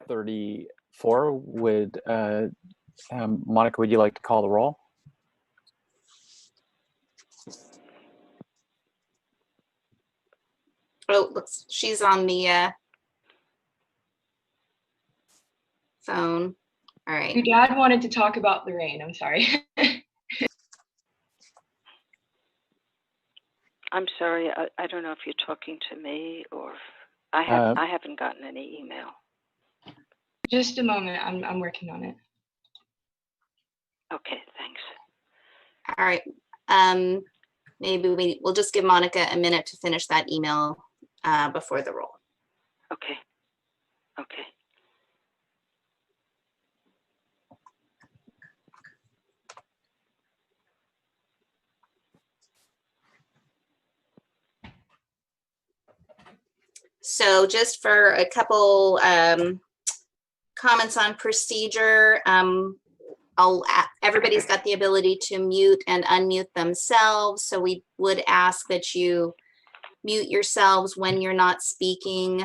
34. Would Monica, would you like to call the roll? Oh, looks, she's on the phone. All right. Your dad wanted to talk about the rain. I'm sorry. I'm sorry. I don't know if you're talking to me or I haven't gotten any email. Just a moment. I'm working on it. Okay, thanks. All right. Maybe we'll just give Monica a minute to finish that email before the roll. Okay. Okay. So just for a couple comments on procedure, everybody's got the ability to mute and unmute themselves. So we would ask that you mute yourselves when you're not speaking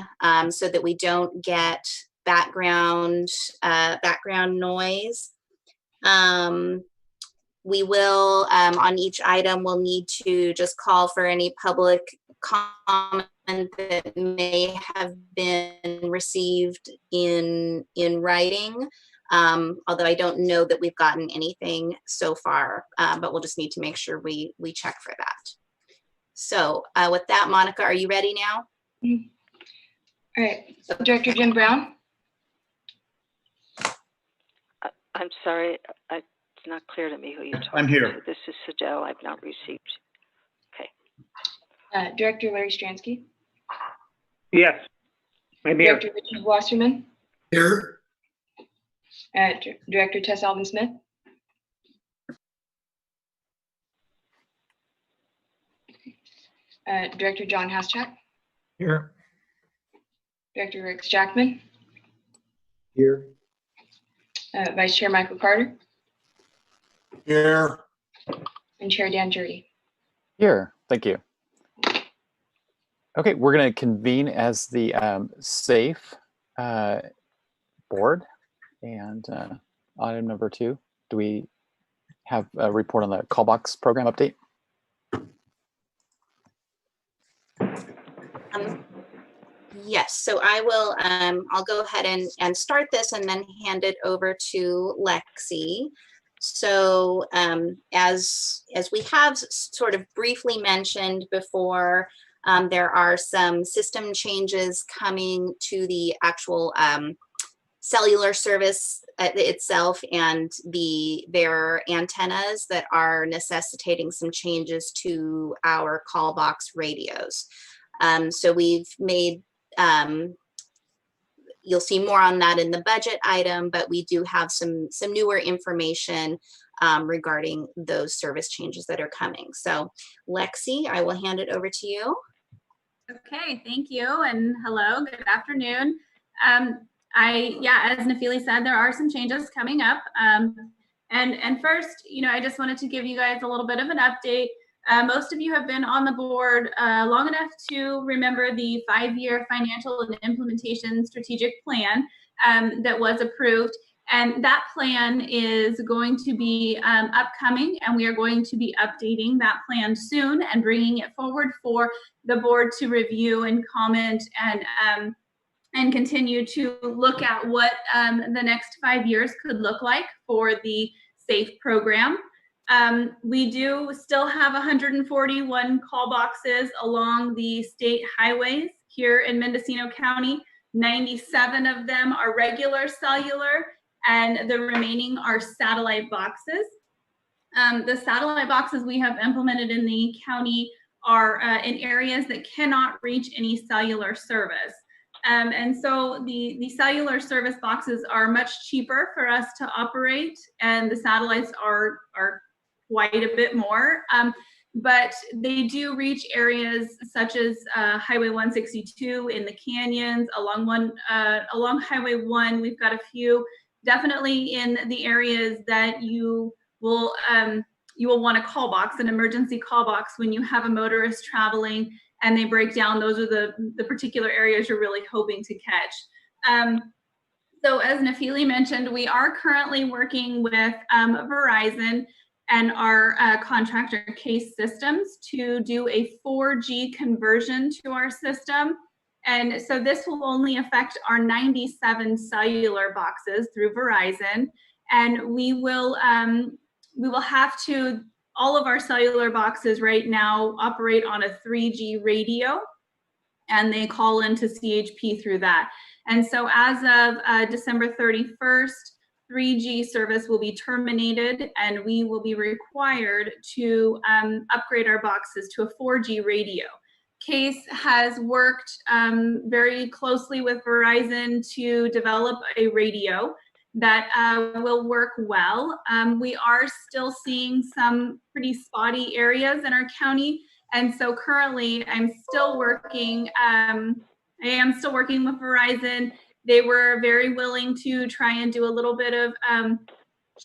so that we don't get background noise. We will, on each item, we'll need to just call for any public comment that may have been received in writing. Although I don't know that we've gotten anything so far, but we'll just need to make sure we check for that. So with that, Monica, are you ready now? Mm-hmm. All right, Director Jim Brown. I'm sorry, it's not clear to me who you're talking I'm here. to. This is Sadell. I've not received. Okay. Director Larry Stransky. Yes, I'm here. Director Richard Wasserman. Here. Director Tess Alvin Smith. Director John Haschak. Here. Director Rex Jackman. Here. Vice Chair Michael Carter. Here. And Chair Dan Jury. Here, thank you. Okay, we're going to convene as the SAFE board. And item number 2, do we have a report on the call box program update? Yes, so I will, I'll go ahead and start this and then hand it over to Lexi. So as we have sort of briefly mentioned before, there are some system changes coming to the actual cellular service itself and their antennas that are necessitating some changes to our call box radios. So we've made, you'll see more on that in the budget item, but we do have some newer information regarding those service changes that are coming. So Lexi, I will hand it over to you. Okay, thank you, and hello, good afternoon. As Nafili said, there are some changes coming up. And first, I just wanted to give you guys a little bit of an update. Most of you have been on the board long enough to remember the 5-year financial and implementation strategic plan that was approved. And that plan is going to be upcoming, and we are going to be updating that plan soon and bringing it forward for the board to review and comment and continue to look at what the next 5 years could look like for the SAFE program. We do still have 141 call boxes along the state highways here in Mendocino County. 97 of them are regular cellular, and the remaining are satellite boxes. The satellite boxes we have implemented in the county are in areas that cannot reach any cellular service. And so the cellular service boxes are much cheaper for us to operate, and the satellites are quite a bit more. But they do reach areas such as Highway 162 in the canyons, along Highway 1. We've got a few definitely in the areas that you will want a call box, an emergency call box when you have a motorist traveling and they break down. Those are the particular areas you're really hoping to catch. So as Nafili mentioned, we are currently working with Verizon and our contractor Case Systems to do a 4G conversion to our system. And so this will only affect our 97 cellular boxes through Verizon. And we will have to, all of our cellular boxes right now operate on a 3G radio, and they call into CHP through that. And so as of December 31st, 3G service will be terminated, and we will be required to upgrade our boxes to a 4G radio. Case has worked very closely with Verizon to develop a radio that will work well. We are still seeing some pretty spotty areas in our county, and so currently I am still working with Verizon. They were very willing to try and do a little bit of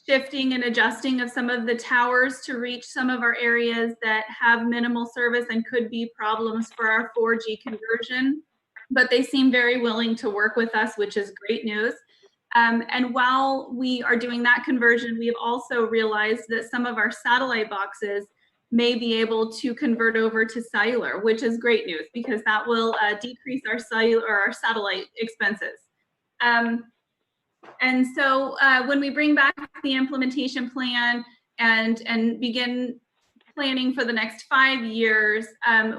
shifting and adjusting of some of the towers to reach some of our areas that have minimal service and could be problems for our 4G conversion. But they seem very willing to work with us, which is great news. And while we are doing that conversion, we have also realized that some of our satellite boxes may be able to convert over to cellular, which is great news because that will decrease our satellite expenses. And so when we bring back the implementation plan and begin planning for the next 5 years,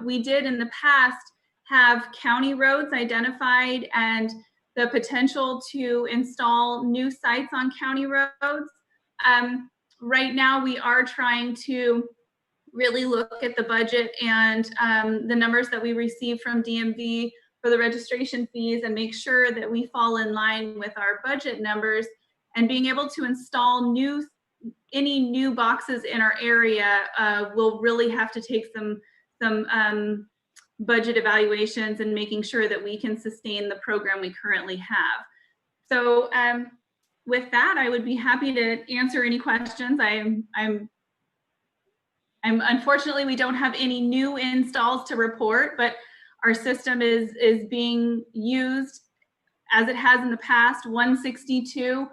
we did in the past have county roads identified and the potential to install new sites on county roads. Right now we are trying to really look at the budget and the numbers that we receive from DMV for the registration fees and make sure that we fall in line with our budget numbers, and being able to install any new boxes in our area will really have to take some budget evaluations and making sure that we can sustain the program we currently have. So with that, I would be happy to answer any questions. I'm unfortunately, we don't have any new installs to report, but our system is being used as it has in the past, 162.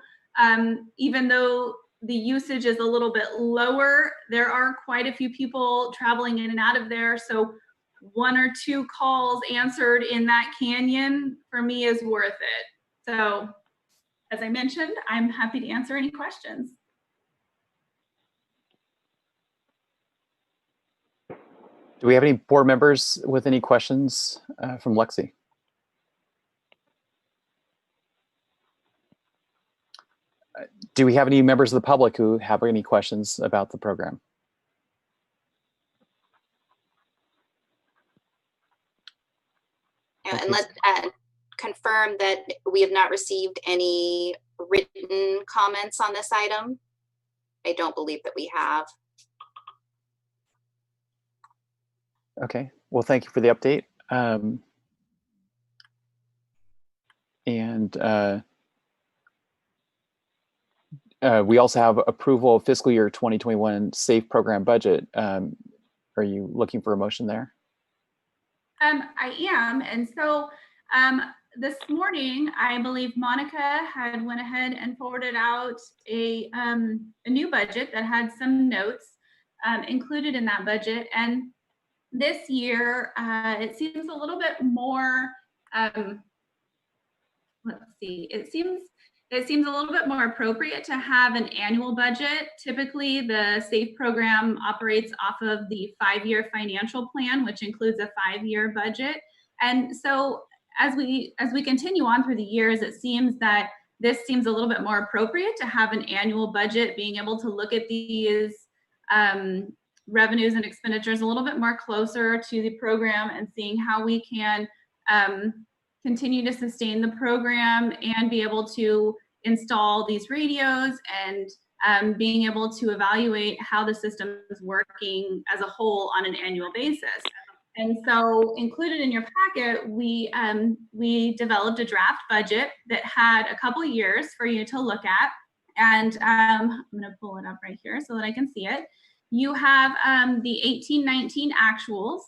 Even though the usage is a little bit lower, there are quite a few people traveling in and out of there. So 1 or 2 calls answered in that canyon for me is worth it. So as I mentioned, I'm happy to answer any questions. Do we have any board members with any questions from Lexi? Do we have any members of the public who have any questions about the program? And let's confirm that we have not received any written comments on this item. I don't believe that we have. Okay, well, thank you for the update. We also have approval of fiscal year 2021 SAFE program budget. Are you looking for a motion there? I am, and so this morning, I believe Monica had went ahead and forwarded out a new budget that had some notes included in that budget. And this year, it seems a little bit more, let's see, it seems a little bit more appropriate to have an annual budget. Typically, the SAFE program operates off of the 5-year financial plan, which includes a 5-year budget. And so as we continue on through the years, it seems that this seems a little bit more appropriate to have an annual budget, being able to look at these revenues and expenditures a little bit more closer to the program and seeing how we can continue to sustain the program and be able to install these radios and being able to evaluate how the system is working as a whole on an annual basis. And so included in your packet, we developed a draft budget that had a couple years for you to look at. And I'm gonna pull it up right here so that I can see it. You have the 18-19 actuals,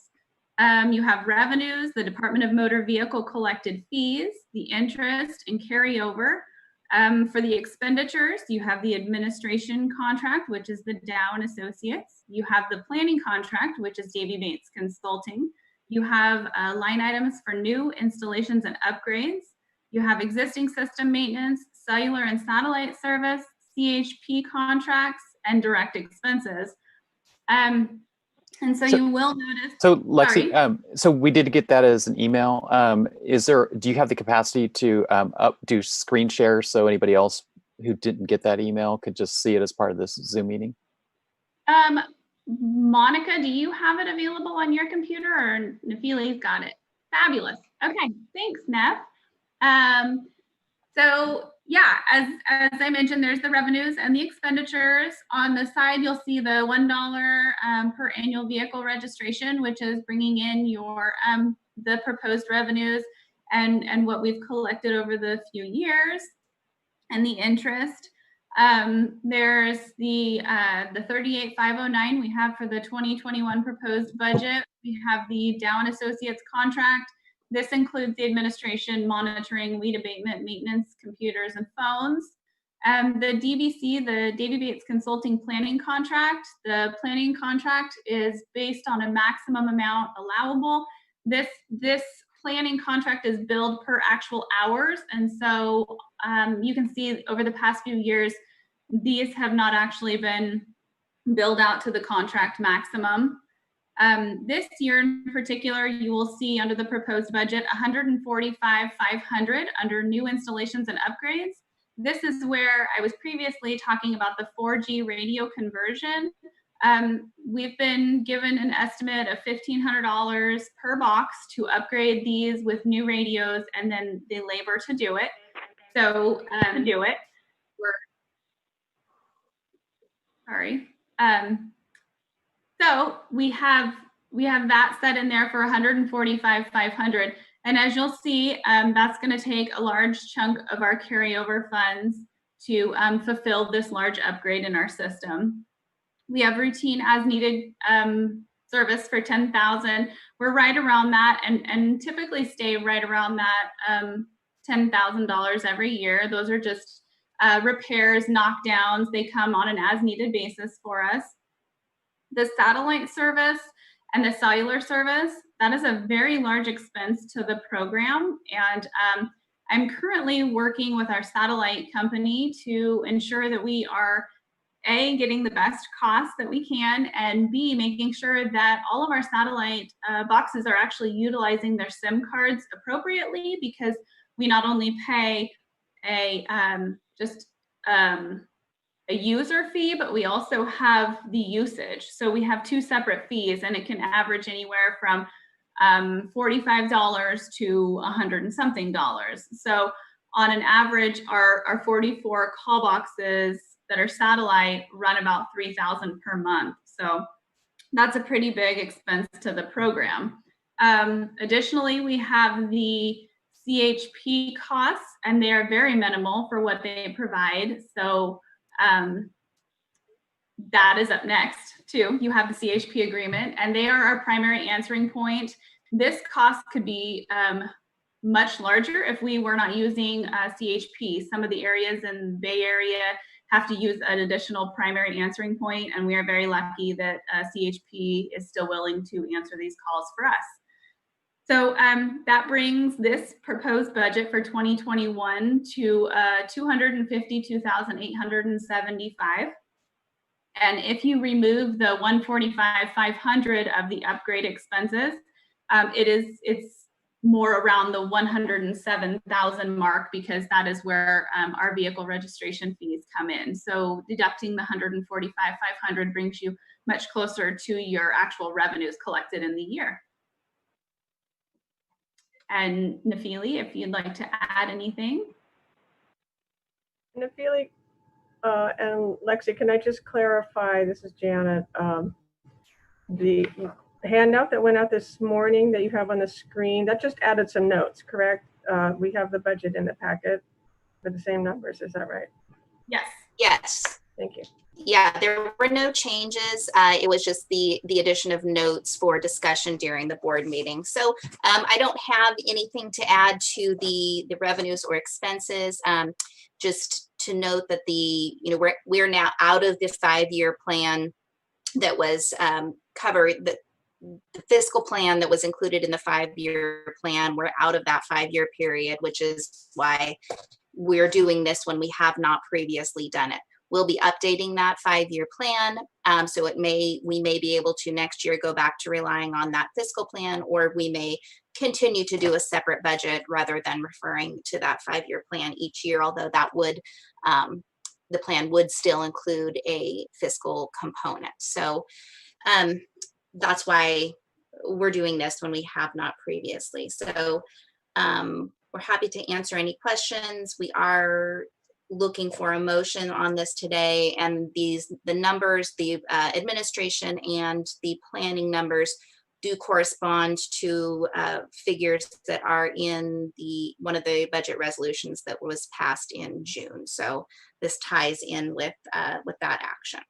You have revenues, the Department of Motor Vehicle collected fees, the interest and carryover. For the expenditures, you have the administration contract, which is the Dow and Associates. You have the planning contract, which is Davey Bates Consulting. You have line items for new installations and upgrades. You have existing system maintenance, cellular and satellite service, CHP contracts, and direct expenses. And so you will notice. So Lexi, so we did get that as an email. Do you have the capacity to do screen share so anybody else who didn't get that email could just see it as part of this Zoom meeting? Monica, do you have it available on your computer, or Nafili's got it? Fabulous. Okay, thanks, Nef. So yeah, as I mentioned, there's the revenues and the expenditures. On the side, you'll see the $1 per annual vehicle registration, which is bringing in your the proposed revenues and what we've collected over the few years, and the interest. There's the 38,509 we have for the 2021 proposed budget. We have the Dow and Associates contract. This includes the administration, monitoring, weed abatement, maintenance, computers, and phones. The DBC, the Davey Bates Consulting planning contract. The planning contract is based on a maximum amount allowable. This planning contract is billed per actual hours, and so you can see over the past few years, these have not actually been billed out to the contract maximum. This year in particular, you will see under the proposed budget, $145,500 under new installations and upgrades. This is where I was previously talking about the 4G radio conversion. We've been given an estimate of $1,500 per box to upgrade these with new radios, and then the labor to do it. So so we have that set in there for $145,500, and as you'll see, that's going to take a large chunk of our carryover funds to fulfill this large upgrade in our system. We have routine as needed service for $10,000. We're right around that, and typically stay right around that $10,000 every year. Those are just repairs, knockdowns. They come on an as needed basis for us. The satellite service and the cellular service, that is a very large expense to the program. And I'm currently working with our satellite company to ensure that we are A, getting the best cost that we can, and B, making sure that all of our satellite boxes are actually utilizing their SIM cards appropriately, because we not only pay a user fee, but we also have the usage. So we have two separate fees, and it can average anywhere from $45 to 100 and something dollars. So on an average, our 44 call boxes that are satellite run about $3,000 per month. So that's a pretty big expense to the program. Additionally, we have the CHP costs, and they are very minimal for what they provide. So that is up next too. You have the CHP agreement, and they are our primary answering point. This cost could be much larger if we were not using CHP. Some of the areas in the Bay Area have to use an additional primary answering point, and we are very lucky that CHP is still willing to answer these calls for us. So that brings this proposed budget for 2021 to $252,875. And if you remove the $145,500 of the upgrade expenses, it's more around the $107,000 mark, because that is where our vehicle registration fees come in. So deducting the $145,500 brings you much closer to your actual revenues collected in the year. And Nafili, if you'd like to add anything. Nafili and Lexi, can I just clarify, this is Janet, the handout that went out this morning that you have on the screen, that just added some notes, correct? We have the budget in the packet for the same numbers, is that right? Yes. Yes. Thank you. Yeah, there were no changes. It was just the addition of notes for discussion during the board meeting. So I don't have anything to add to the revenues or expenses. Just to note that we're now out of the 5-year plan that was covered. The fiscal plan that was included in the 5-year plan, we're out of that 5-year period, which is why we're doing this when we have not previously done it. We'll be updating that 5-year plan. So we may be able to next year go back to relying on that fiscal plan, or we may continue to do a separate budget rather than referring to that 5-year plan each year, although that would, the plan would still include a fiscal component. So that's why we're doing this when we have not previously. So we're happy to answer any questions. We are looking for a motion on this today, and the numbers, the administration and the planning numbers do correspond to figures that are in one of the budget resolutions that was passed in June. So this ties in with that action.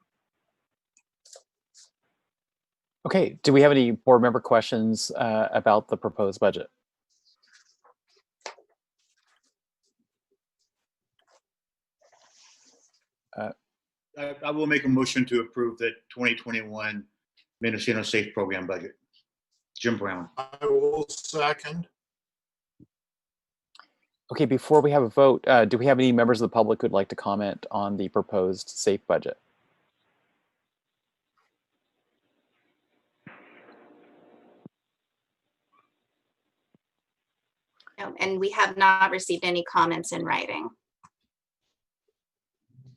Okay, do we have any board member questions about the proposed budget? I will make a motion to approve the 2021 Mendocino Safe Program budget. Jim Brown. I will second. Okay, before we have a vote, do we have any members of the public who would like to comment on the proposed SAFE budget? And we have not received any comments in writing.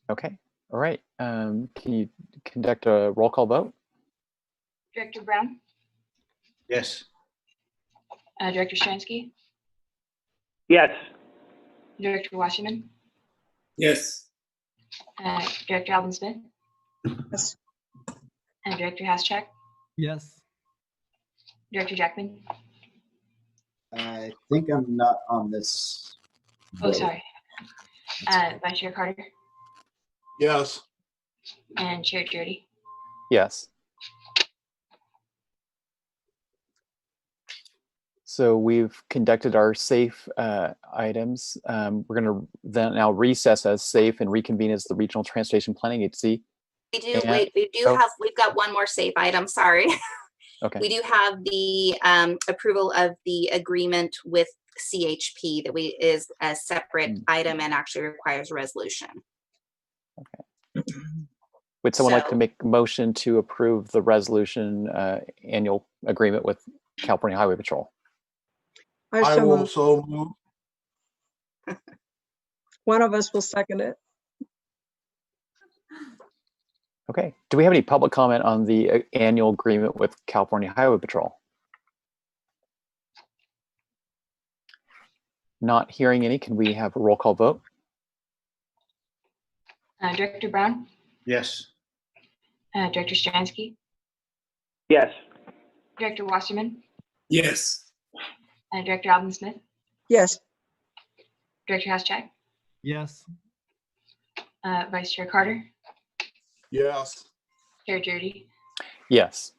Okay, all right. Can you conduct a roll call vote? Director Brown, Yes. Director Stransky, Yes. Director Wasserman, Yes. Director Alvin Smith, Yes. and Director Haschak, Yes. Director Jackman. I think I'm not on this. Oh, vote. sorry. Vice Chair Carter Yes. and Chair Jurdy. Yes. So we've conducted our SAFE items. We're going to then now recess as SAFE and reconvene as the Regional Transportation Planning Agency. We do, And- wait, we've got one more SAFE item, sorry. Okay. We do have the approval of the agreement with CHP that is a separate item and actually requires a resolution. Would someone like to So- make a motion to approve the resolution annual agreement with California Highway Patrol? I so will moved. so move. One of us will second it. Okay. Do we have any public comment on the annual agreement with California Highway Patrol? Not hearing any. Can we have a roll call vote? Director Brown, Yes. Director Stransky, Yes. Director Wasserman, Yes. Director Alvin Smith, Yes. Director Haschak, Yes. Vice Chair Carter, Yes. Chair Jurdy. Yes.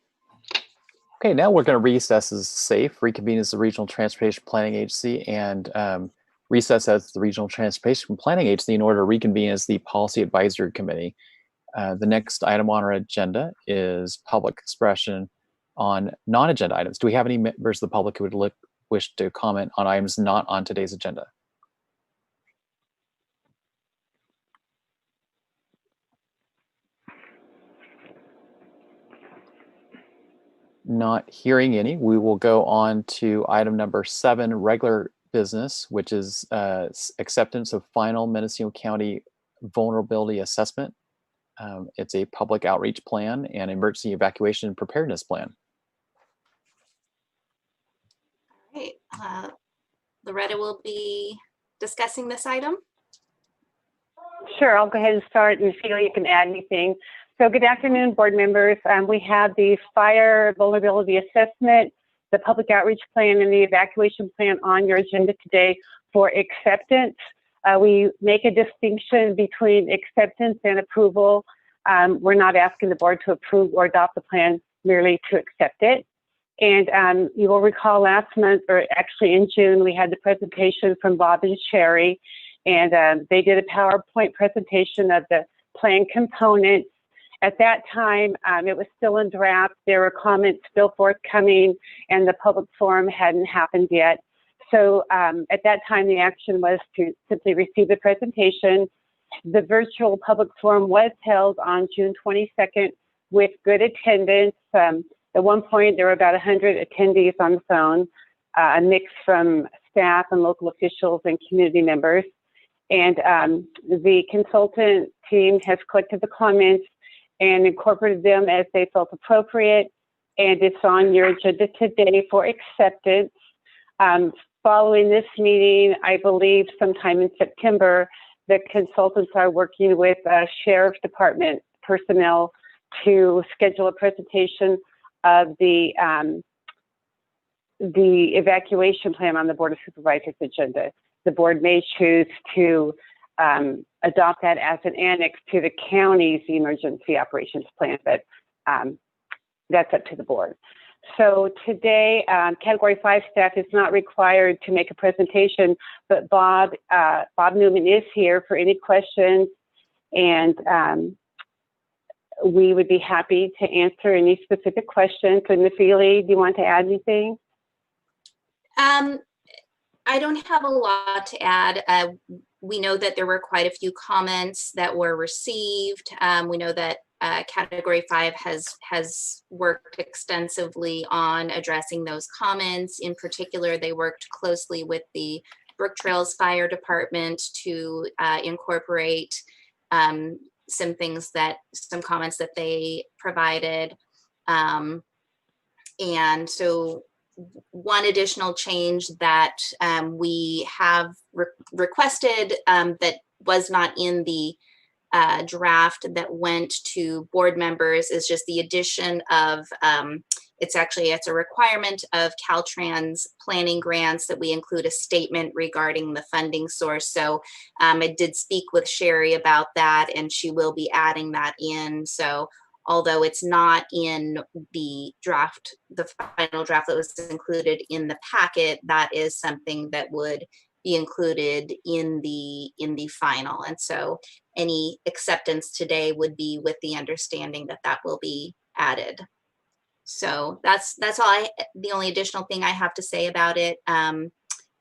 Okay, now we're going to recess as SAFE, reconvene as the Regional Transportation Planning Agency, and recess as the Regional Transportation Planning Agency in order to reconvene as the Policy Advisory Committee. The next item on our agenda is public expression on non-agenda items. Do we have any members of the public who would wish to comment on items not on today's agenda? Not hearing any, we will go on to item number 7, regular business, which is acceptance of final Mendocino County vulnerability assessment. It's a public outreach plan and emergency evacuation and preparedness plan. All right, Loretta will be discussing this item. Sure, I'll go ahead and start, and Sheila, you can add anything. So good afternoon, board members. We have the fire vulnerability assessment, the public outreach plan, and the evacuation plan on your agenda today for acceptance. We make a distinction between acceptance and approval. We're not asking the board to approve or adopt the plan, merely to accept it. And you will recall last month, or actually in June, we had the presentation from Bob and Sherry, and they did a PowerPoint presentation of the plan components. At that time, it was still in draft. There were comments still forthcoming, and the public forum hadn't happened yet. So at that time, the action was to simply receive the presentation. The virtual public forum was held on June 22nd with good attendance. At one point, there were about 100 attendees on the phone, a mix from staff and local officials and community members. And the consultant team has collected the comments and incorporated them as they felt appropriate. And it's on your agenda today for acceptance. Following this meeting, I believe sometime in September, the consultants are working with Sheriff's Department personnel to schedule a presentation of the evacuation plan on the Board of Supervisors agenda. The board may choose to adopt that as an annex to the county's emergency operations plan, but that's up to the board. So today, Category 5 staff is not required to make a presentation, but Bob Newman is here for any questions, and we would be happy to answer any specific questions. And Ms. Ely, do you want to add anything? I don't have a lot to add. We know that there were quite a few comments that were received. We know that Category 5 has worked extensively on addressing those comments. In particular, they worked closely with the Brook Trails Fire Department to incorporate some comments that they provided. And so one additional change that we have requested that was not in the draft that went to board members is just the addition of, it's a requirement of Caltrans planning grants that we include a statement regarding the funding source. So I did speak with Sherry about that, and she will be adding that in. So although it's not in the draft, the final draft that was included in the packet, that is something that would be included in the final. And so any acceptance today would be with the understanding that that will be added. So that's all the only additional thing I have to say about it.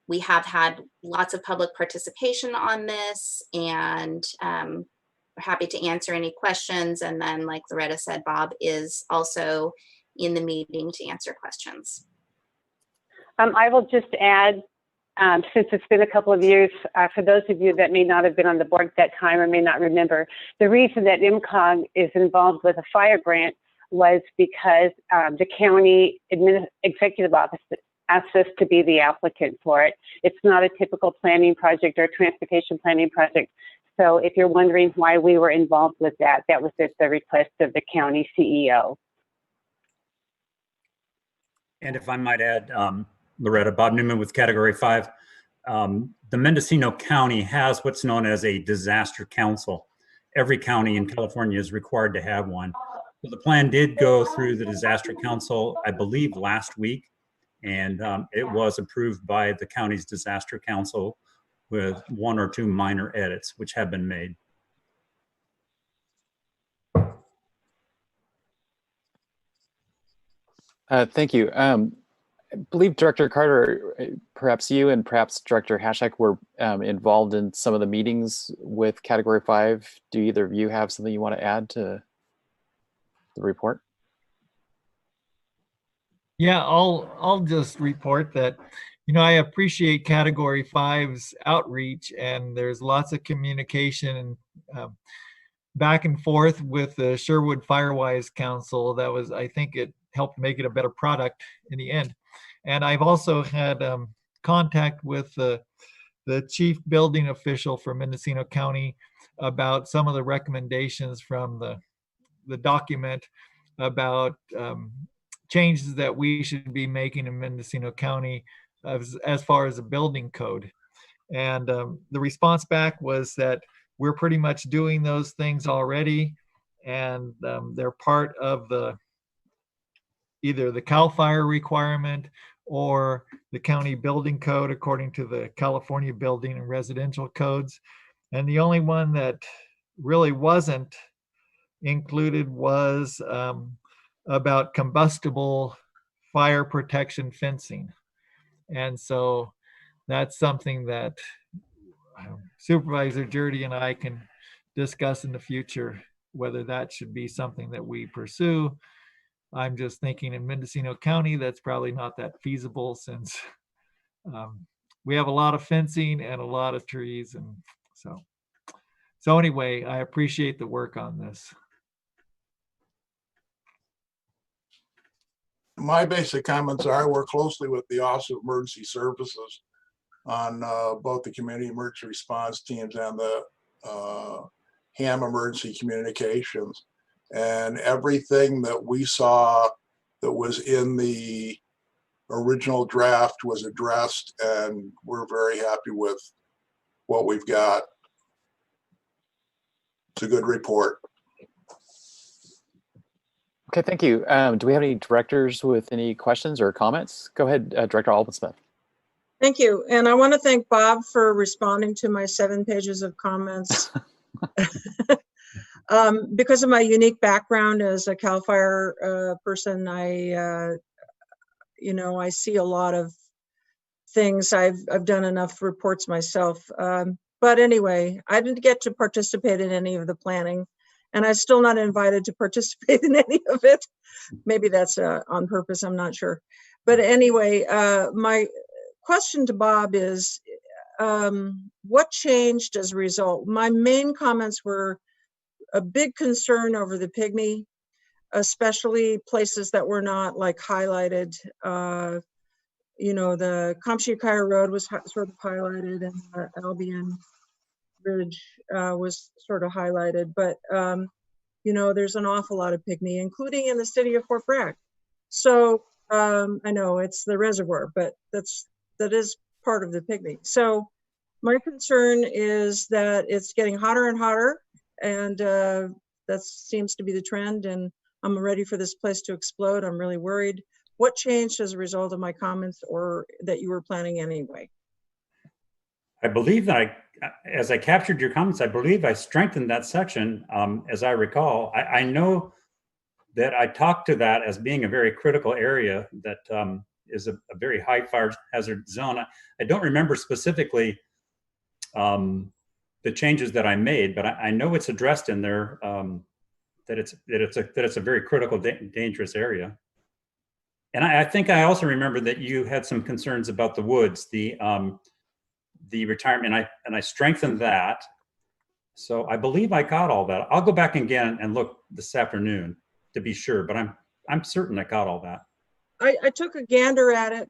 We have had lots of public participation on this, and we're happy to answer any questions. And then, like Loretta said, Bob is also in the meeting to answer questions. I will just add, since it's been a couple of years, for those of you that may not have been on the board at that time or may not remember, the reason that MCOG is involved with a fire grant was because the county executive office asked us to be the applicant for it. It's not a typical planning project or transportation planning project. So if you're wondering why we were involved with that, that was at the request of the county CEO. And if I might add, Loretta, Bob Newman with Category 5. The Mendocino County has what's known as a disaster council. Every county in California is required to have one. So the plan did go through the disaster council, I believe, last week, and it was approved by the county's disaster council with 1 or 2 minor edits, which have been made. Thank you. I believe Director Carter, perhaps you and perhaps Director Hashak were involved in some of the meetings with Category 5. Do either of you have something you want to add to the report? Yeah, I'll just report that, I appreciate Category 5's outreach, and there's lots of communication and back and forth with the Sherwood Firewise Council. That was, I think it helped make it a better product in the end. And I've also had contact with the chief building official for Mendocino County about some of the recommendations from the document about changes that we should be making in Mendocino County as far as the building code. And the response back was that we're pretty much doing those things already. and they're part of either the CAL FIRE requirement or the county building code according to the California building and residential codes. And the only one that really wasn't included was about combustible fire protection fencing. And so that's something that Supervisor Jurdy and I can discuss in the future, whether that should be something that we pursue. I'm just thinking in Mendocino County, that's probably not that feasible since we have a lot of fencing and a lot of trees. And so anyway, I appreciate the work on this. My basic comments are I work closely with the Office of Emergency Services on both the community emergency response teams and the ham emergency communications. And everything that we saw that was in the original draft was addressed, and we're very happy with what we've got. It's a good report. Okay, thank you. Do we have any directors with any questions or comments? Go ahead, Director Alban-Smith. Thank you. And I want to thank Bob for responding to my 7 pages of comments. Because of my unique background as a CAL FIRE person, I see a lot of things. I've done enough reports myself. But anyway, I didn't get to participate in any of the planning, and I'm still not invited to participate in any of it. Maybe that's on purpose, I'm not sure. But anyway, my question to Bob is, what changed as a result? My main comments were a big concern over the pygmy, especially places that were not like highlighted. The Kamshikaya Road was sort of highlighted, and the Albion Bridge was sort of highlighted, but there's an awful lot of pygmy, including in the city of Fort Bragg. So I know it's the reservoir, but that is part of the pygmy. So my concern is that it's getting hotter and hotter, and that seems to be the trend, and I'm ready for this place to explode. I'm really worried. What changed as a result of my comments, or that you were planning anyway? I believe that as I captured your comments, I believe I strengthened that section. As I recall, I know that I talked to that as being a very critical area that is a very high fire hazard zone. I don't remember specifically the changes that I made, but I know it's addressed in there that it's a very critical, dangerous area. And I think I also remember that you had some concerns about the woods, the retirement, and I strengthened that. So I believe I got all that. I'll go back again and look this afternoon to be sure, but I'm certain I got all that. I took a gander at it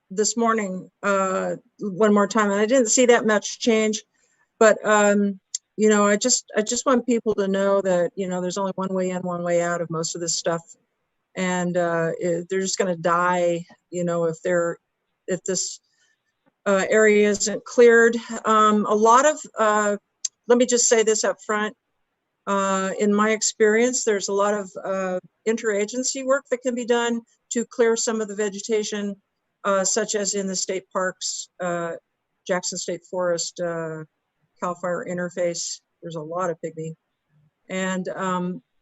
this morning one more time, and I didn't see that much change. But I just want people to know that there's only one way in, one way out of most of this stuff, and they're just going to die. If this area isn't cleared. A lot of let me just say this up front. In my experience, there's a lot of interagency work that can be done to clear some of the vegetation, such as in the state parks, Jackson State Forest, CAL FIRE interface. There's a lot of pygmy, and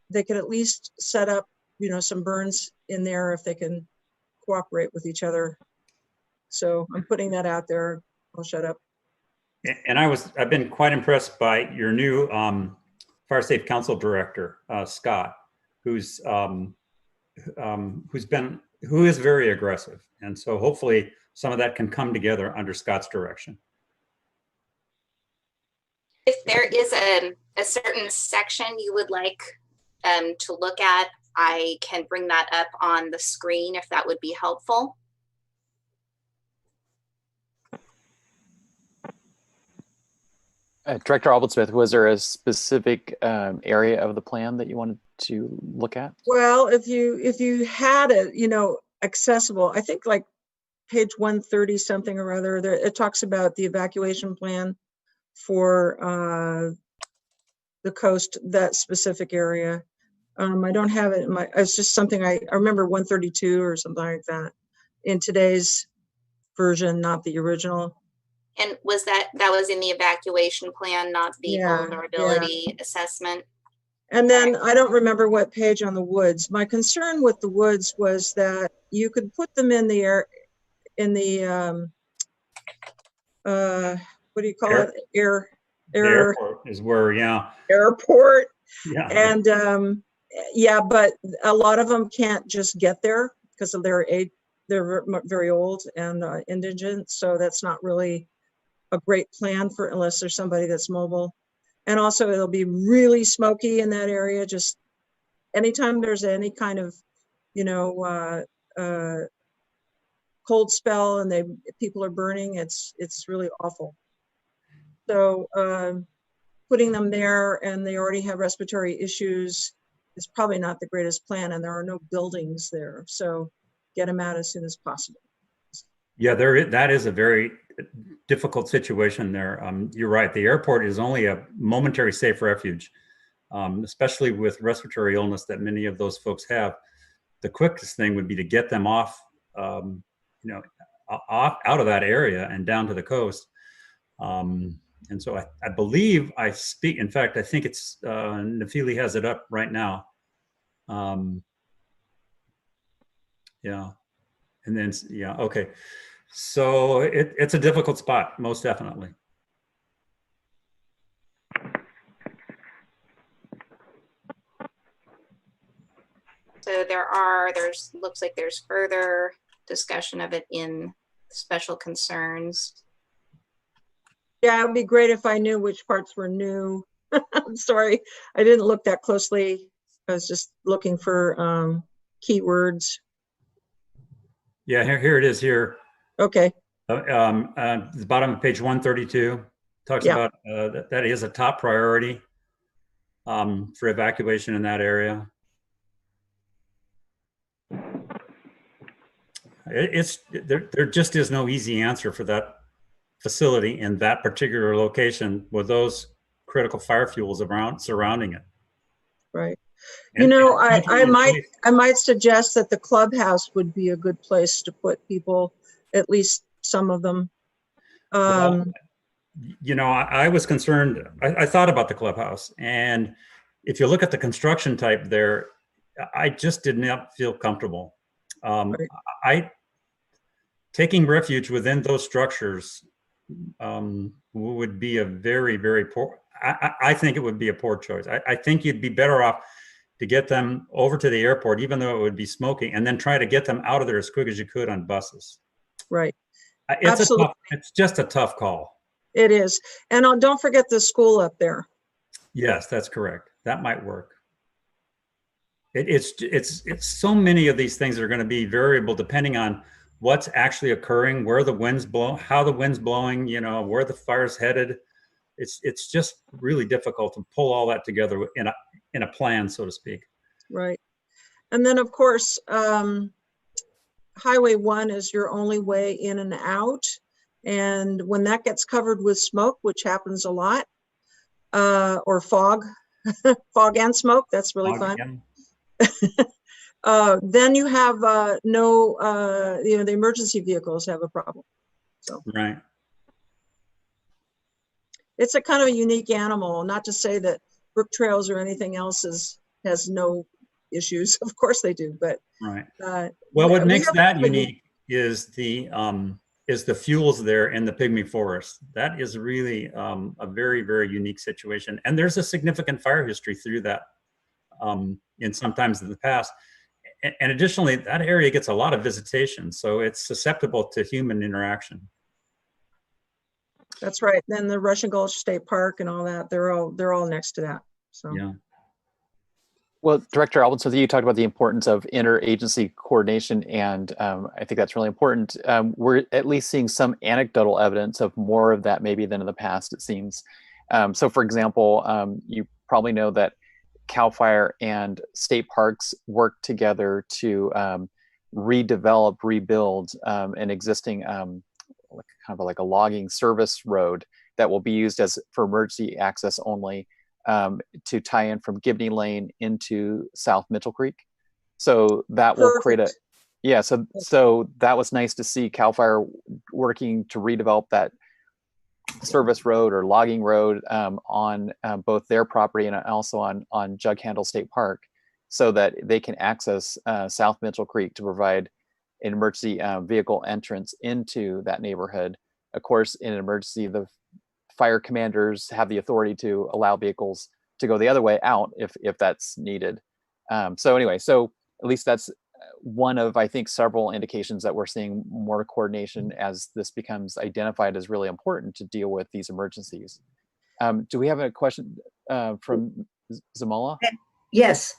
they could at least set up, some burns in there if they can cooperate with each other. So I'm putting that out there. I'll shut up. And I've been quite impressed by your new Fire Safe Council Director, Scott, who is very aggressive. And so hopefully some of that can come together under Scott's direction. If there is a certain section you would like to look at, I can bring that up on the screen if that would be helpful. Director Alban-Smith, was there a specific area of the plan that you wanted to look at? Well, if you had it, accessible, I think like page 130 something or other, it talks about the evacuation plan for the coast, that specific area. I don't have it in my, it's just something I remember 132 or something like that in today's version, not the original. And was that was in the evacuation plan, not the Yeah, vulnerability assessment? And then I don't remember what page on the woods. My concern with the woods was that you could put them in the air, in the, what do you call it? Airport is where, yeah. Airport. Yeah. And yeah, but a lot of them can't just get there because of their age. They're very old and indigent. So that's not really a great plan for, unless there's somebody that's mobile. And also it'll be really smoky in that area. Just anytime there's any kind of, you know, cold spell and people are burning, it's really awful. So putting them there, and they already have respiratory issues, is probably not the greatest plan, and there are no buildings there. So get them out as soon as possible. Yeah, that is a very difficult situation there. You're right. The airport is only a momentary safe refuge, especially with respiratory illness that many of those folks have. The quickest thing would be to get them off, you know, out of that area and down to the coast. And so I believe I speak, in fact, I think it's, Nafili has it up right now. Yeah. And then, yeah, okay. So it's a difficult spot, most definitely. So there's looks like there's further discussion of it in special concerns. Yeah, it would be great if I knew which parts were new. I'm sorry, I didn't look that closely. I was just looking for keywords. Yeah, here it is here. Okay. The bottom of page 132 talks about that is a top priority for evacuation in that area. There just is no easy answer for that facility in that particular location with those critical fire fuels around surrounding it. Right. And, you know, I might suggest that the clubhouse would be a good place to put people, at least some of them. Well, you know, I was concerned. I thought about the clubhouse, and if you look at the construction type there, I just did not feel comfortable. Taking refuge within those structures would be a very, very poor, I think it would be a poor choice. I think you'd be better off to get them over to the airport, even though it would be smoky, and then try to get them out of there as quick as you could on buses. Right. Absolutely. It's just a tough call. It is. And don't forget the school up there. Yes, that's correct. That might work. It's so many of these things are going to be variable depending on what's actually occurring, where the wind's blowing, how the wind's blowing, you know, where the fire's headed. It's just really difficult to pull all that together in a plan, so to speak. Right. And then of course, Highway 1 is your only way in and out. And when that gets covered with smoke, which happens a lot, or fog, fog and smoke, that's really fun. Then you have no, you know, the emergency vehicles have a problem. So. Right. It's a kind of a unique animal, not to say that brook trails or anything else has no issues. Of course they do, but. Right. Well, what makes that unique is the fuels there in the pygmy forest. That is really a very, very unique situation. And there's a significant fire history through that in sometimes in the past. And additionally, that area gets a lot of visitation, so it's susceptible to human interaction. That's right. Then the Russian Gulch State Park and all that, they're all next to that. So yeah. Well, Director Albinson, you talked about the importance of interagency coordination, and I think that's really important. We're at least seeing some anecdotal evidence of more of that maybe than in the past, it seems. So for example, you probably know that CAL FIRE and state parks work together to redevelop, rebuild an existing kind of like a logging service road that will be used for emergency access only to tie in from Gibney Lane into South Mitchell Creek. So that will create a, Perfect. yeah, so that was nice to see CAL FIRE working to redevelop that service road or logging road on both their property and also on Jug Handle State Park, so that they can access South Mitchell Creek to provide an emergency vehicle entrance into that neighborhood. Of course, in an emergency, the fire commanders have the authority to allow vehicles to go the other way out if that's needed. So anyway, so at least that's one of, I think, several indications that we're seeing more coordination as this becomes identified as really important to deal with these emergencies. Do we have a question from Zamala? Yes.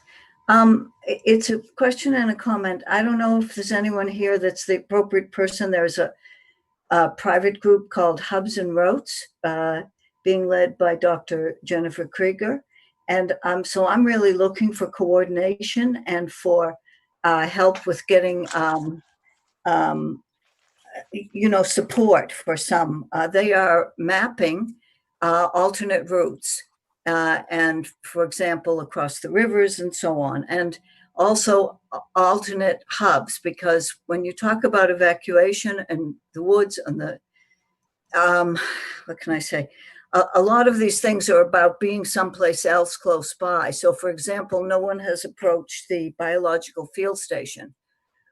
It's a question and a comment. I don't know if there's anyone here that's the appropriate person. There's a private group called Hubs and Routes, being led by Dr. Jennifer Krieger. And so I'm really looking for coordination and for help with getting, support for some. They are mapping alternate routes. And for example, across the rivers and so on, and also alternate hubs, because when you talk about evacuation and the woods and the, what can I say? A lot of these things are about being someplace else close by. So for example, no one has approached the biological field station,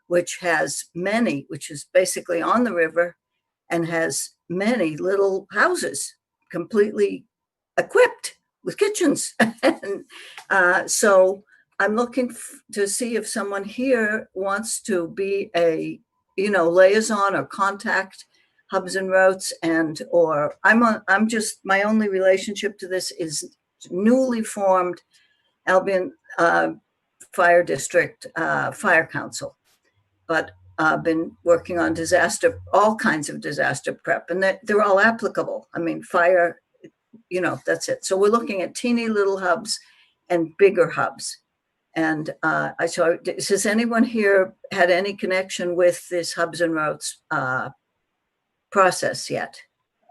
which is basically on the river and has many little houses completely equipped with kitchens. And so I'm looking to see if someone here wants to be a, liaison or contact Hubs and Routes, or I'm just, my only relationship to this is newly formed Albion Fire District Fire Council. But I've been working on all kinds of disaster prep, and they're all applicable. I mean, fire, that's it. So we're looking at teeny little hubs and bigger hubs. And so has anyone here had any connection with this Hubs and Routes process yet?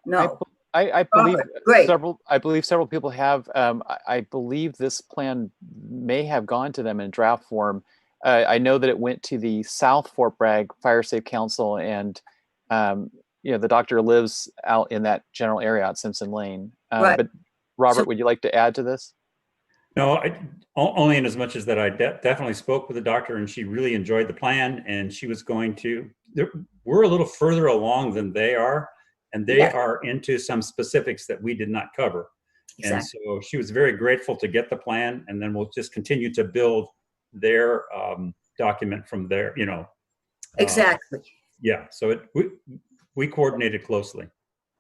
No. I believe great. several people have. I believe this plan may have gone to them in draft form. I know that it went to the South Fort Bragg Fire Safe Council, and the doctor lives out in that general area at Simpson Lane. Right. But Robert, would you like to add to this? No, only in as much as that I definitely spoke with the doctor, and she really enjoyed the plan, and she was going to. We're a little further along than they are, and they are into some specifics that we did not cover. Exactly. And so she was very grateful to get the plan, and then we'll just continue to build their document from there. Exactly. Yeah. So we coordinated closely.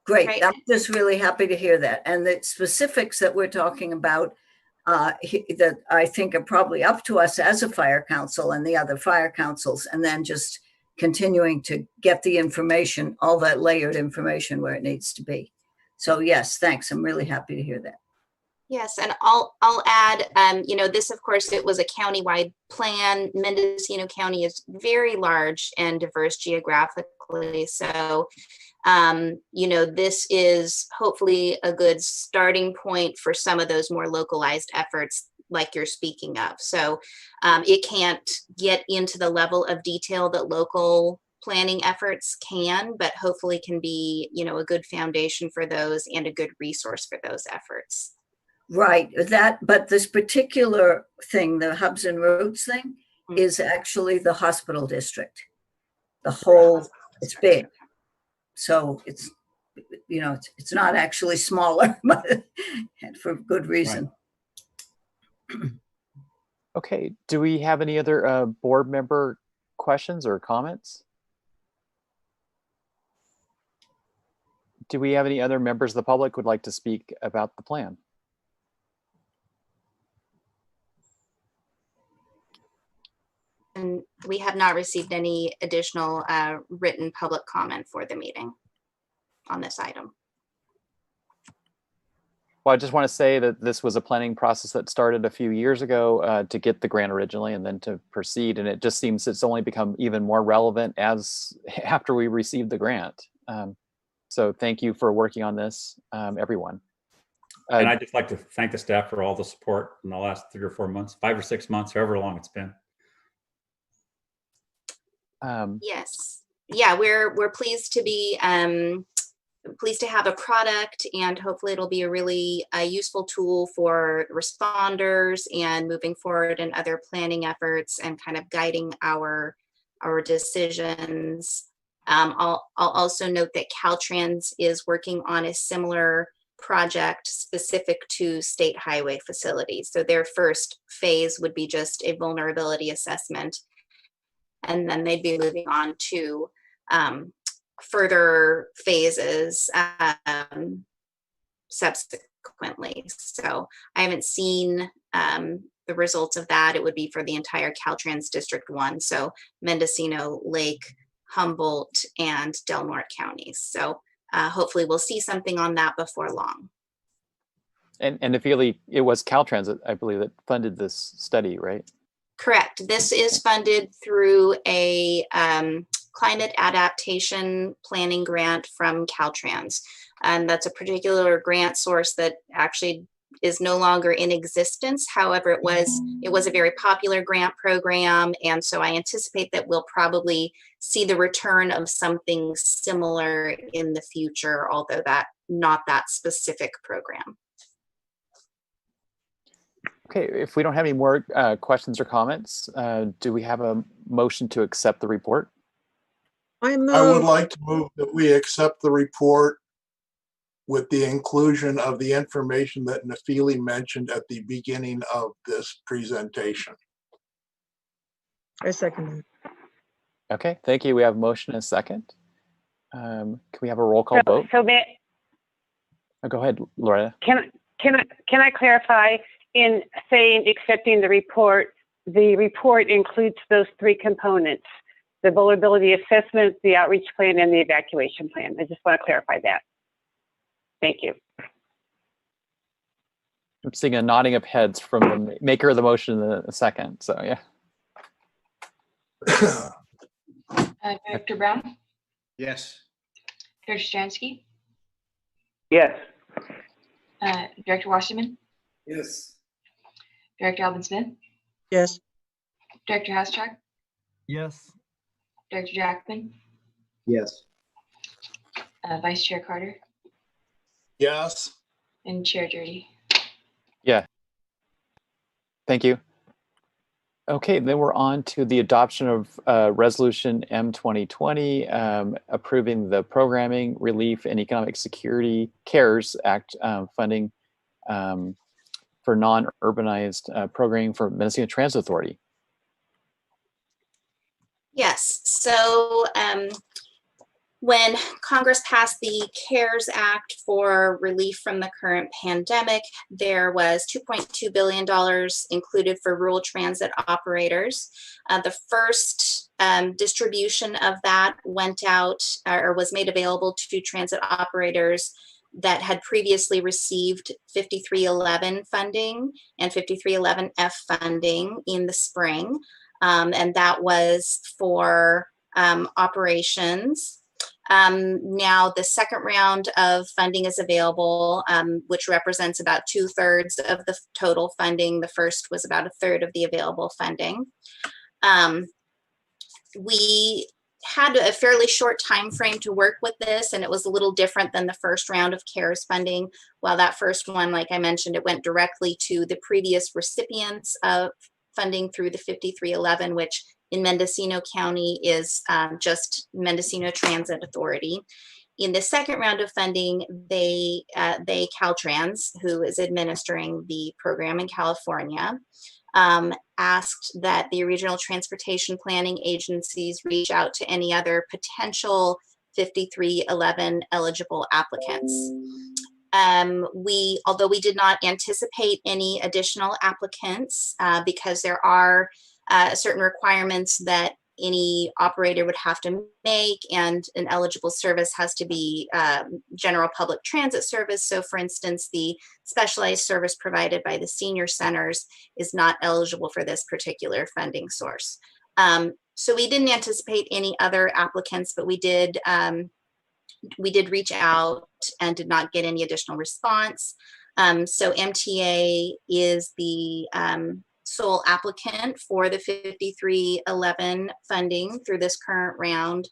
Great. I'm just really happy to hear that. And the specifics that we're talking about that I think are probably up to us as a fire council and the other fire councils, and then just continuing to get the information, all that layered information where it needs to be. So yes, thanks. I'm really happy to hear that. Yes, and I'll add, this, of course, it was a countywide plan. Mendocino County is very large and diverse geographically. So, this is hopefully a good starting point for some of those more localized efforts like you're speaking of. So it can't get into the level of detail that local planning efforts can, but hopefully can be, a good foundation for those and a good resource for those efforts. Right, but this particular thing, the Hubs and Routes thing, is actually the hospital district. The whole, it's big. So it's, it's not actually smaller, but for good reason. Right. Okay, do we have any other board member questions or comments? Do we have any other members of the public who would like to speak about the plan? And we have not received any additional written public comment for the meeting on this item. Well, I just want to say that this was a planning process that started a few years ago to get the grant originally and then to proceed. And it just seems it's only become even more relevant after we received the grant. So thank you for working on this, everyone. And I'd just like to thank the staff for all the support in the last 3 or 4 months, 5 or 6 months, however long it's been. Yes. Yeah, we're pleased to be pleased to have a product, and hopefully it'll be a really useful tool for responders and moving forward in other planning efforts and kind of guiding our decisions. I'll also note that Caltrans is working on a similar project specific to state highway facilities. So their first phase would be just a vulnerability assessment, and then they'd be moving on to further phases subsequently. So I haven't seen the results of that. It would be for the entire Caltrans District 1, so Mendocino, Lake, Humboldt, and Del Norte counties. So hopefully we'll see something on that before long. And Nephili, it was Caltrans, I believe, that funded this study, right? Correct. This is funded through a climate adaptation planning grant from Caltrans. And that's a particular grant source that actually is no longer in existence. However, it was a very popular grant program. And so I anticipate that we'll probably see the return of something similar in the future, although not that specific program. Okay, if we don't have any more questions or comments, do we have a motion to accept the report? I would like to move that we accept the report with the inclusion of the information that Nephili mentioned at the beginning of this presentation. I second that. Okay, thank you. We have a motion and a second. Can we have a roll call vote? So Go ahead, Loretta. can I clarify, in saying accepting the report includes those 3 components: the vulnerability assessment, the outreach plan, and the evacuation plan. I just want to clarify that. Thank you. I'm seeing a nodding of heads from the maker of the motion in a second. So yeah. Director Brown, Yes. Director Stransky, Yes. Director Wasserman, Yes. Director Alvin Smith, Yes. Director Housetrack, Yes. Director Jackman, Yes. Vice Chair Carter, Yes. and Chair Dirty. Yeah. Thank you. Okay, then we're on to the adoption of Resolution M 2020, approving the Programming, Relief, and Economic Security CARES Act funding for non-urbanized programming for Mendocino Transit Authority. Yes, so when Congress passed the CARES Act for relief from the current pandemic, there was $2.2 billion included for rural transit operators. The first distribution of that went out or was made available to transit operators that had previously received 5311 funding and 5311F funding in the spring. And that was for operations. Now the second round of funding is available, which represents about 2/3 of the total funding. The first was about 1/3 of the available funding. We had a fairly short time frame to work with this, and it was a little different than the first round of CARES funding. While that first one, like I mentioned, it went directly to the previous recipients of funding through the 5311, which in Mendocino County is just Mendocino Transit Authority. In the second round of funding, they Caltrans, who is administering the program in California, asked that the regional transportation planning agencies reach out to any other potential 5311 eligible applicants. Although we did not anticipate any additional applicants because there are certain requirements that any operator would have to make, and an eligible service has to be general public transit service. So for instance, the specialized service provided by the senior centers is not eligible for this particular funding source. So we didn't anticipate any other applicants, but we did reach out and did not get any additional response. So MTA is the sole applicant for the 5311 funding through this current round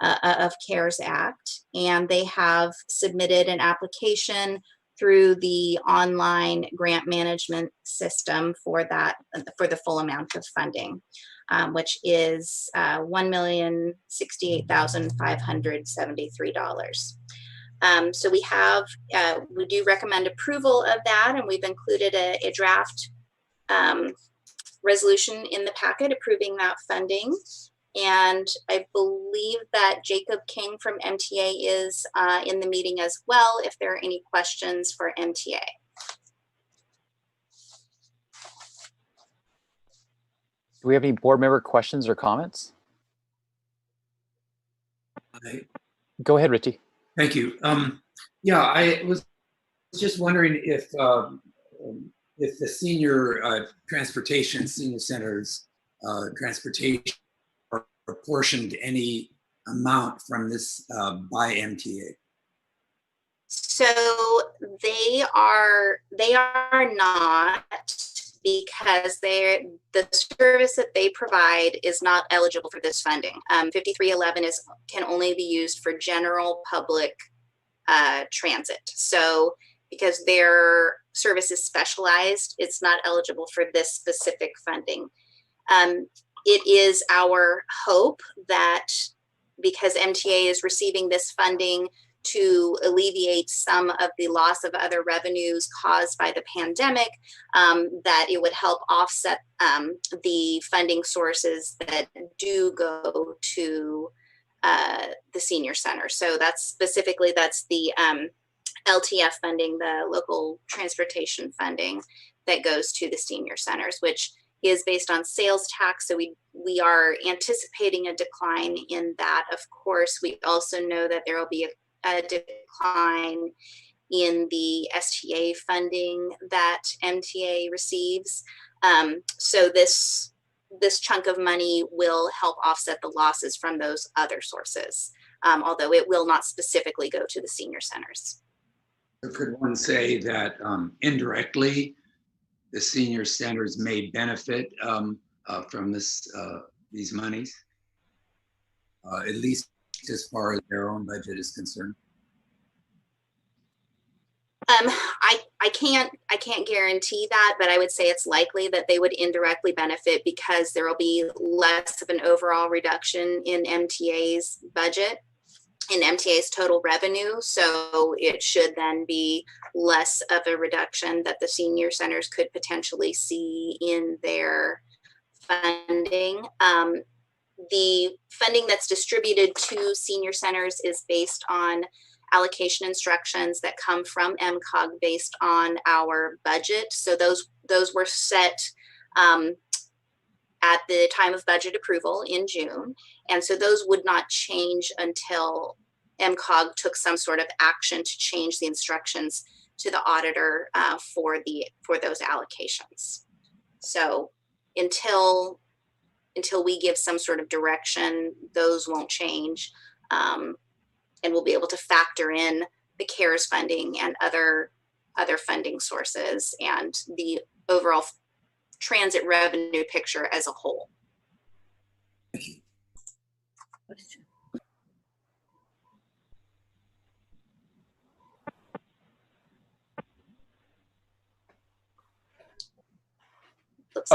of CARES Act, and they have submitted an application through the online grant management system for that, for the full amount of funding, which is $1,068,573. So we do recommend approval of that, and we've included a draft resolution in the packet approving that funding. And I believe that Jacob King from MTA is in the meeting as well, if there are any questions for MTA. Do we have any board member questions or comments? Go ahead, Richie. Thank you. Yeah, I was just wondering if the senior transportation, senior centers transportation are apportioned any amount from this by MTA. So they are not, because the service that they provide is not eligible for this funding. 5311 can only be used for general public transit. So because their service is specialized, it's not eligible for this specific funding. It is our hope that because MTA is receiving this funding to alleviate some of the loss of other revenues caused by the pandemic, that it would help offset the funding sources that do go to the senior center. So that's the LTF funding, the local transportation funding that goes to the senior centers, which is based on sales tax. So we are anticipating a decline in that. Of course, we also know that there will be a decline in the STA funding that MTA receives. So this chunk of money will help offset the losses from those other sources, although it will not specifically go to the senior centers. Could one say that indirectly the senior centers may benefit from these monies, at least as far as their own budget is concerned? I can't guarantee that, but I would say it's likely that they would indirectly benefit because there will be less of an overall reduction in MTA's budget, in MTA's total revenue. So it should then be less of a reduction that the senior centers could potentially see in their funding. The funding that's distributed to senior centers is based on allocation instructions that come from MCOG based on our budget. So those were set at the time of budget approval in June. And so those would not change until MCOG took some sort of action to change the instructions to the auditor for those allocations. So until we give some sort of direction, those won't change. And we'll be able to factor in the CARES funding and other funding sources and the overall transit revenue picture as a whole.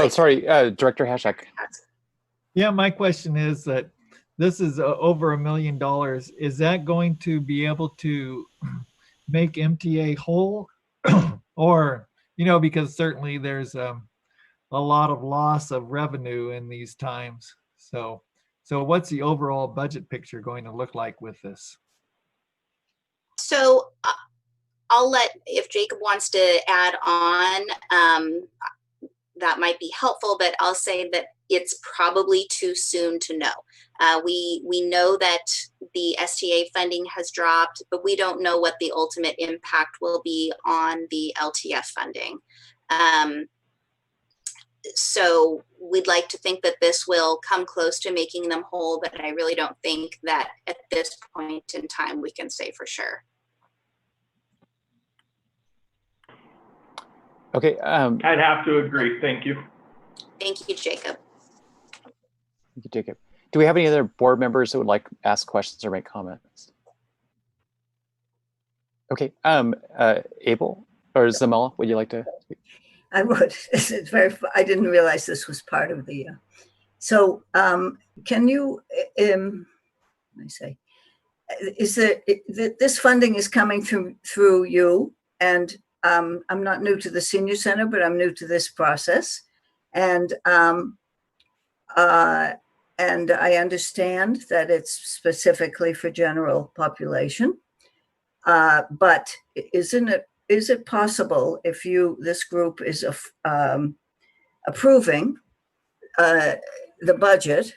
Sorry, Director Hashak. Yeah, my question is that this is over $1 million. Is that going to be able to make MTA whole? Or, because certainly there's a lot of loss of revenue in these times. So what's the overall budget picture going to look like with this? So I'll if Jacob wants to add on, that might be helpful, but I'll say that it's probably too soon to know. We know that the STA funding has dropped, but we don't know what the ultimate impact will be on the LTF funding. So we'd like to think that this will come close to making them whole, but I really don't think that at this point in time we can say for sure. Okay. I'd have to agree. Thank you. Thank you, Jacob. Thank you, Jacob. Do we have any other board members who would like to ask questions or make comments? Okay. Abel or Zamela, would you like to speak? I would. It's very. I didn't realize this was part of the. So, can you? Let me say, is there this funding is coming through you, and I'm not new to the senior center, but I'm new to this process, and I understand that it's specifically for general population, but is it possible if this group is approving the budget,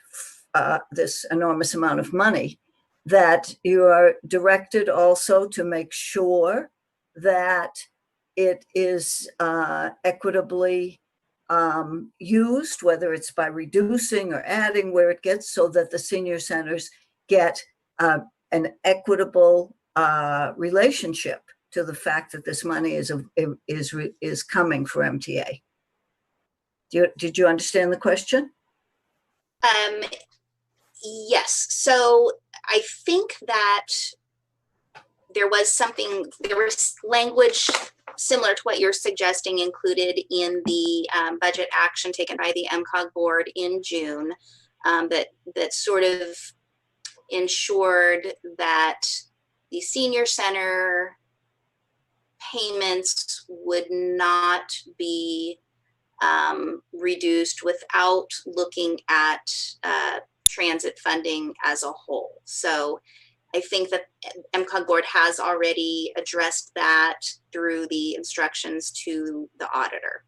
this enormous amount of money, that you are directed also to make sure that it is equitably used, whether it's by reducing or adding where it gets, so that the senior centers get an equitable relationship to the fact that this money is coming for MTA. Did you understand the question? Yes. So I think that there was language similar to what you're suggesting included in the budget action taken by the MCOG board in June, that sort of ensured that the senior center payments would not be reduced without looking at transit funding as a whole. So I think that MCOG board has already addressed that through the instructions to the auditor.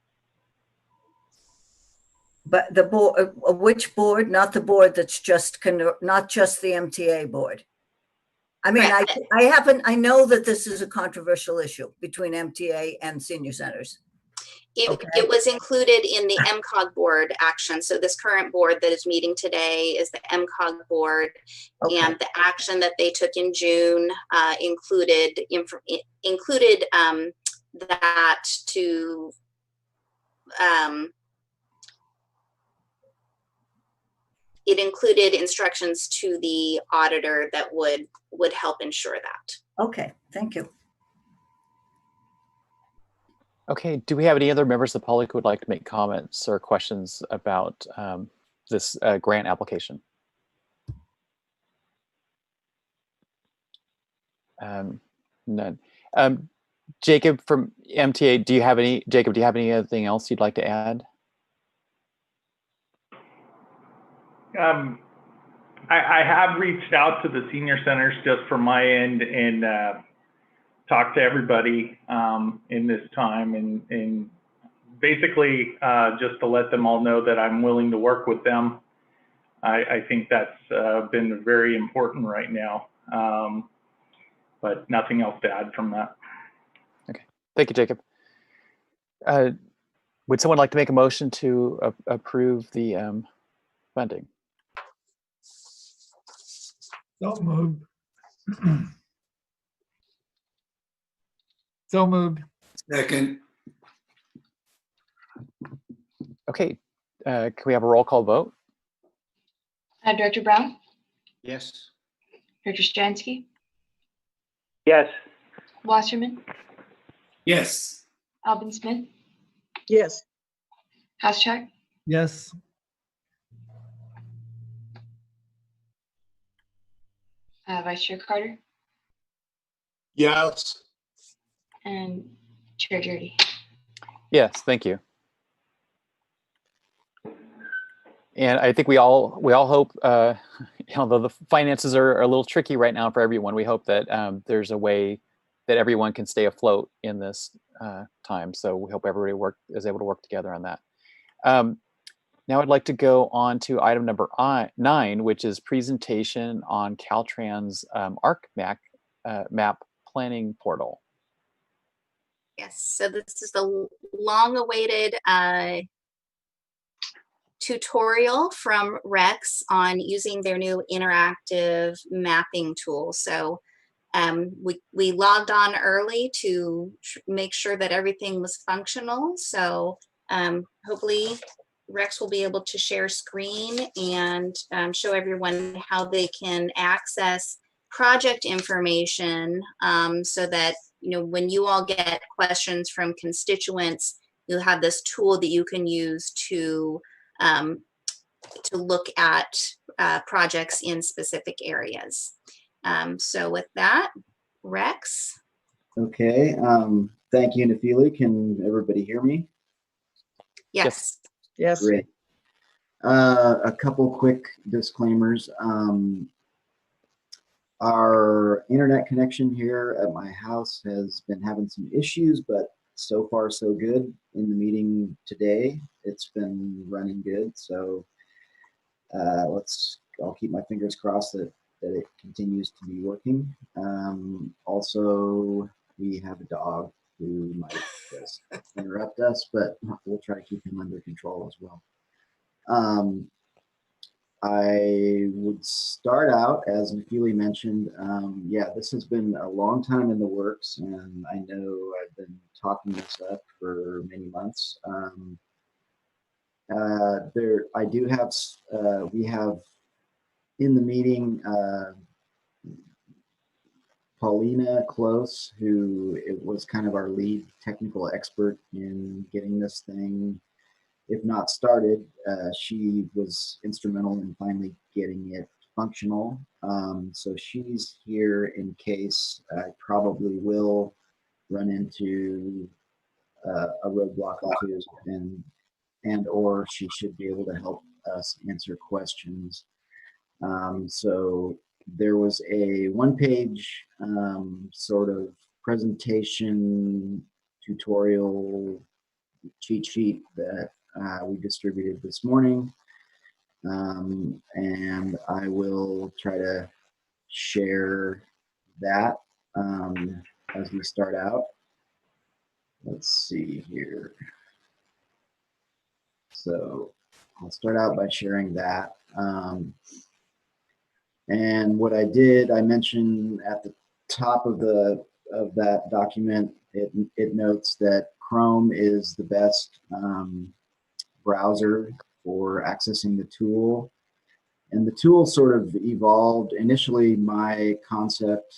But the board, which board? Not the board that's not just the MTA board. I mean, I know that this is a controversial issue between MTA and senior centers. It was included in the MCOG board action. So this current board that is meeting today is the MCOG board, and the action that they took in June included that to it included instructions to the auditor that would help ensure that. Okay, thank you. Okay, do we have any other members of the public who would like to make comments or questions about this grant application? None. Jacob from MTA, do you have anything else you'd like to add? I have reached out to the senior centers just from my end and talked to everybody in this time, and basically just to let them all know that I'm willing to work with them. I think that's been very important right now, but nothing else to add from that. Okay, thank you, Jacob. Would someone like to make a motion to approve the funding? So moved. So moved. Second. Okay, can we have a roll call vote? Director Brown, Yes. Director Stransky, Yes. Wasserman, Yes. Alvin Smith, Yes. Housechuck, Yes. Vice Chair Carter, Yes. and Chair Jurdy. Yes, thank you. And I think we all hope, although the finances are a little tricky right now for everyone, we hope that there's a way that everyone can stay afloat in this time. So we hope everybody is able to work together on that. Now I'd like to go on to item number 9, which is presentation on Caltrans ArcMap map planning portal. Yes, so this is the long-awaited tutorial from Rex on using their new interactive mapping tool. So We logged on early to make sure that everything was functional. So hopefully Rex will be able to share screen and show everyone how they can access project information so that, you know, when you all get questions from constituents, you'll have this tool that you can use to look at projects in specific areas. So with that, Rex. Okay, thank you, Nafili. Can everybody hear me? Yes. Yes. Great. A couple quick disclaimers. Our internet connection here at my house has been having some issues, but so far so good. In the meeting today, it's been running good. So I'll keep my fingers crossed that it continues to be working. Also, we have a dog who might just interrupt us, but we'll try to keep him under control as well. I would start out, as Nafili mentioned, yeah, this has been a long time in the works, and I know I've been talking this up for many months. I do have, we have in the meeting, Paulina Close, who it was kind of our lead technical expert in getting this thing, if not started, she was instrumental in finally getting it functional. So she's here in case I probably will run into a roadblock or two, and or she should be able to help us answer questions. So there was a one-page sort of presentation tutorial cheat sheet that we distributed this morning, and I will try to share that as we start out. Let's see here. So I'll start out by sharing that. And what I did, I mentioned at the top of that document, it notes that Chrome is the best browser for accessing the tool. And the tool sort of evolved. Initially, my concept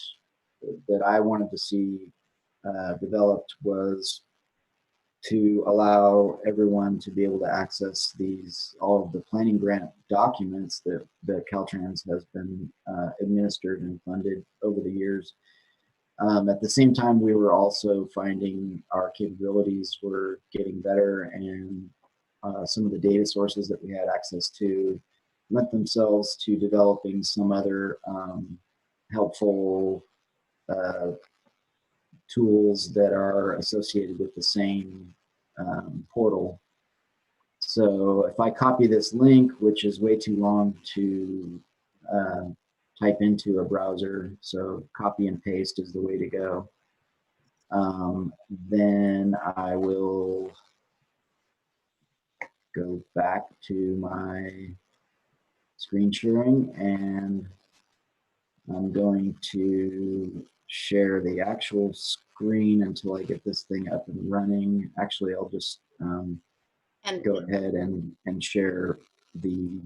that I wanted to see developed was to allow everyone to be able to access all of the planning grant documents that Caltrans has been administered and funded over the years. At the same time, we were also finding our capabilities were getting better, and some of the data sources that we had access to lent themselves to developing some other helpful tools that are associated with the same portal. So if I copy this link, which is way too long to type into a browser, so copy and paste is the way to go. Then I will go back to my screen sharing, and I'm going to share the actual screen until I get this thing up and running. Actually, I'll just go ahead and share the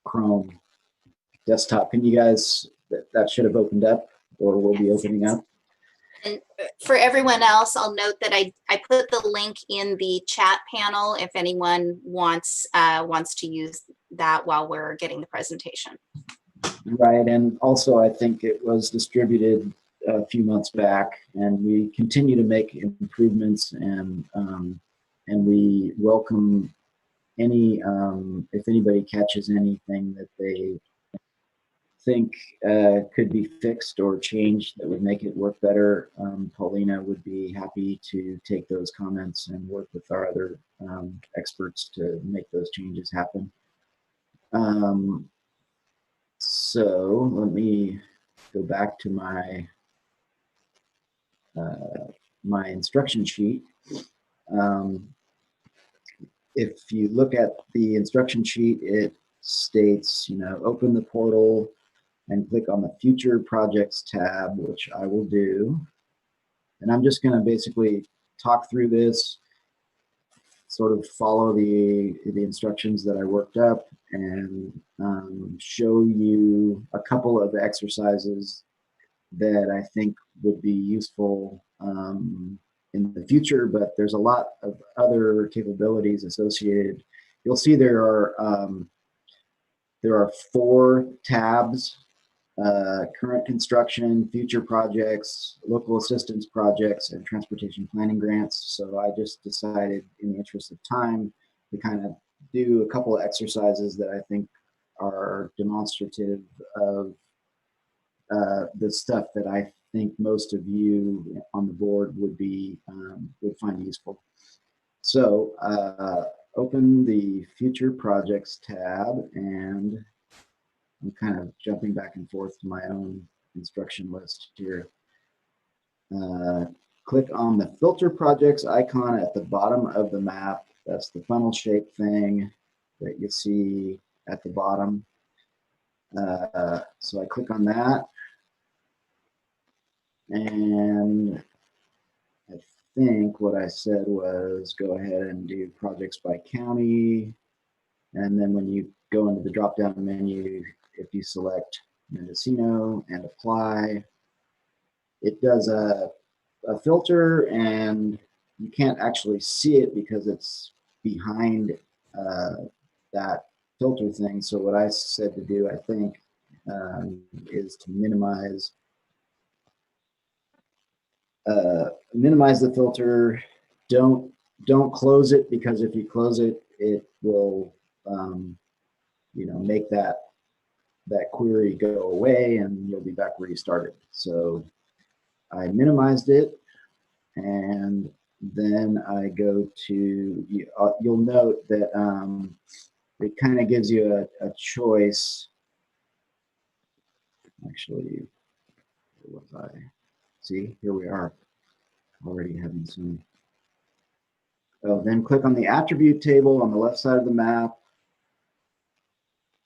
Chrome desktop. Can you guys, that should have opened up or will be opening up? And for everyone else, I'll note that I put the link in the chat panel if anyone wants to use that while we're getting the presentation. Right, and also I think it was distributed a few months back, and we continue to make improvements, and we welcome any if anybody catches anything that they think could be fixed or changed that would make it work better. Paulina would be happy to take those comments and work with our other experts to make those changes happen. So let me go back to my my instruction sheet. If you look at the instruction sheet, it states, open the portal and click on the Future Projects tab, which I will do. And I'm just going to basically talk through this, sort of follow the instructions that I worked up, and show you a couple of exercises that I think would be useful in the future, but there's a lot of other capabilities associated. You'll see there are 4 tabs: current construction, future projects, local assistance projects, and transportation planning grants. So I just decided, in the interest of time, to kind of do a couple of exercises that I think are demonstrative of the stuff that I think most of you on the board would find useful. So open the Future Projects tab, and I'm kind of jumping back and forth to my own instruction list here. Click on the Filter Projects icon at the bottom of the map. That's the funnel shaped thing that you see at the bottom. So I click on that, and I think what I said was go ahead and do projects by county. And then when you go into the drop-down menu, if you select Mendocino and apply, it does a filter, and you can't actually see it because it's behind that filter thing. So what I said to do, I think, is to minimize the filter. Don't close it, because if you close it, it will make that query go away, and you'll be back where you started. So I minimized it, and then I go to, you'll note that it kind of gives you a choice. Actually, where was I? See, here we are, already having some. Oh, then click on the attribute table on the left side of the map.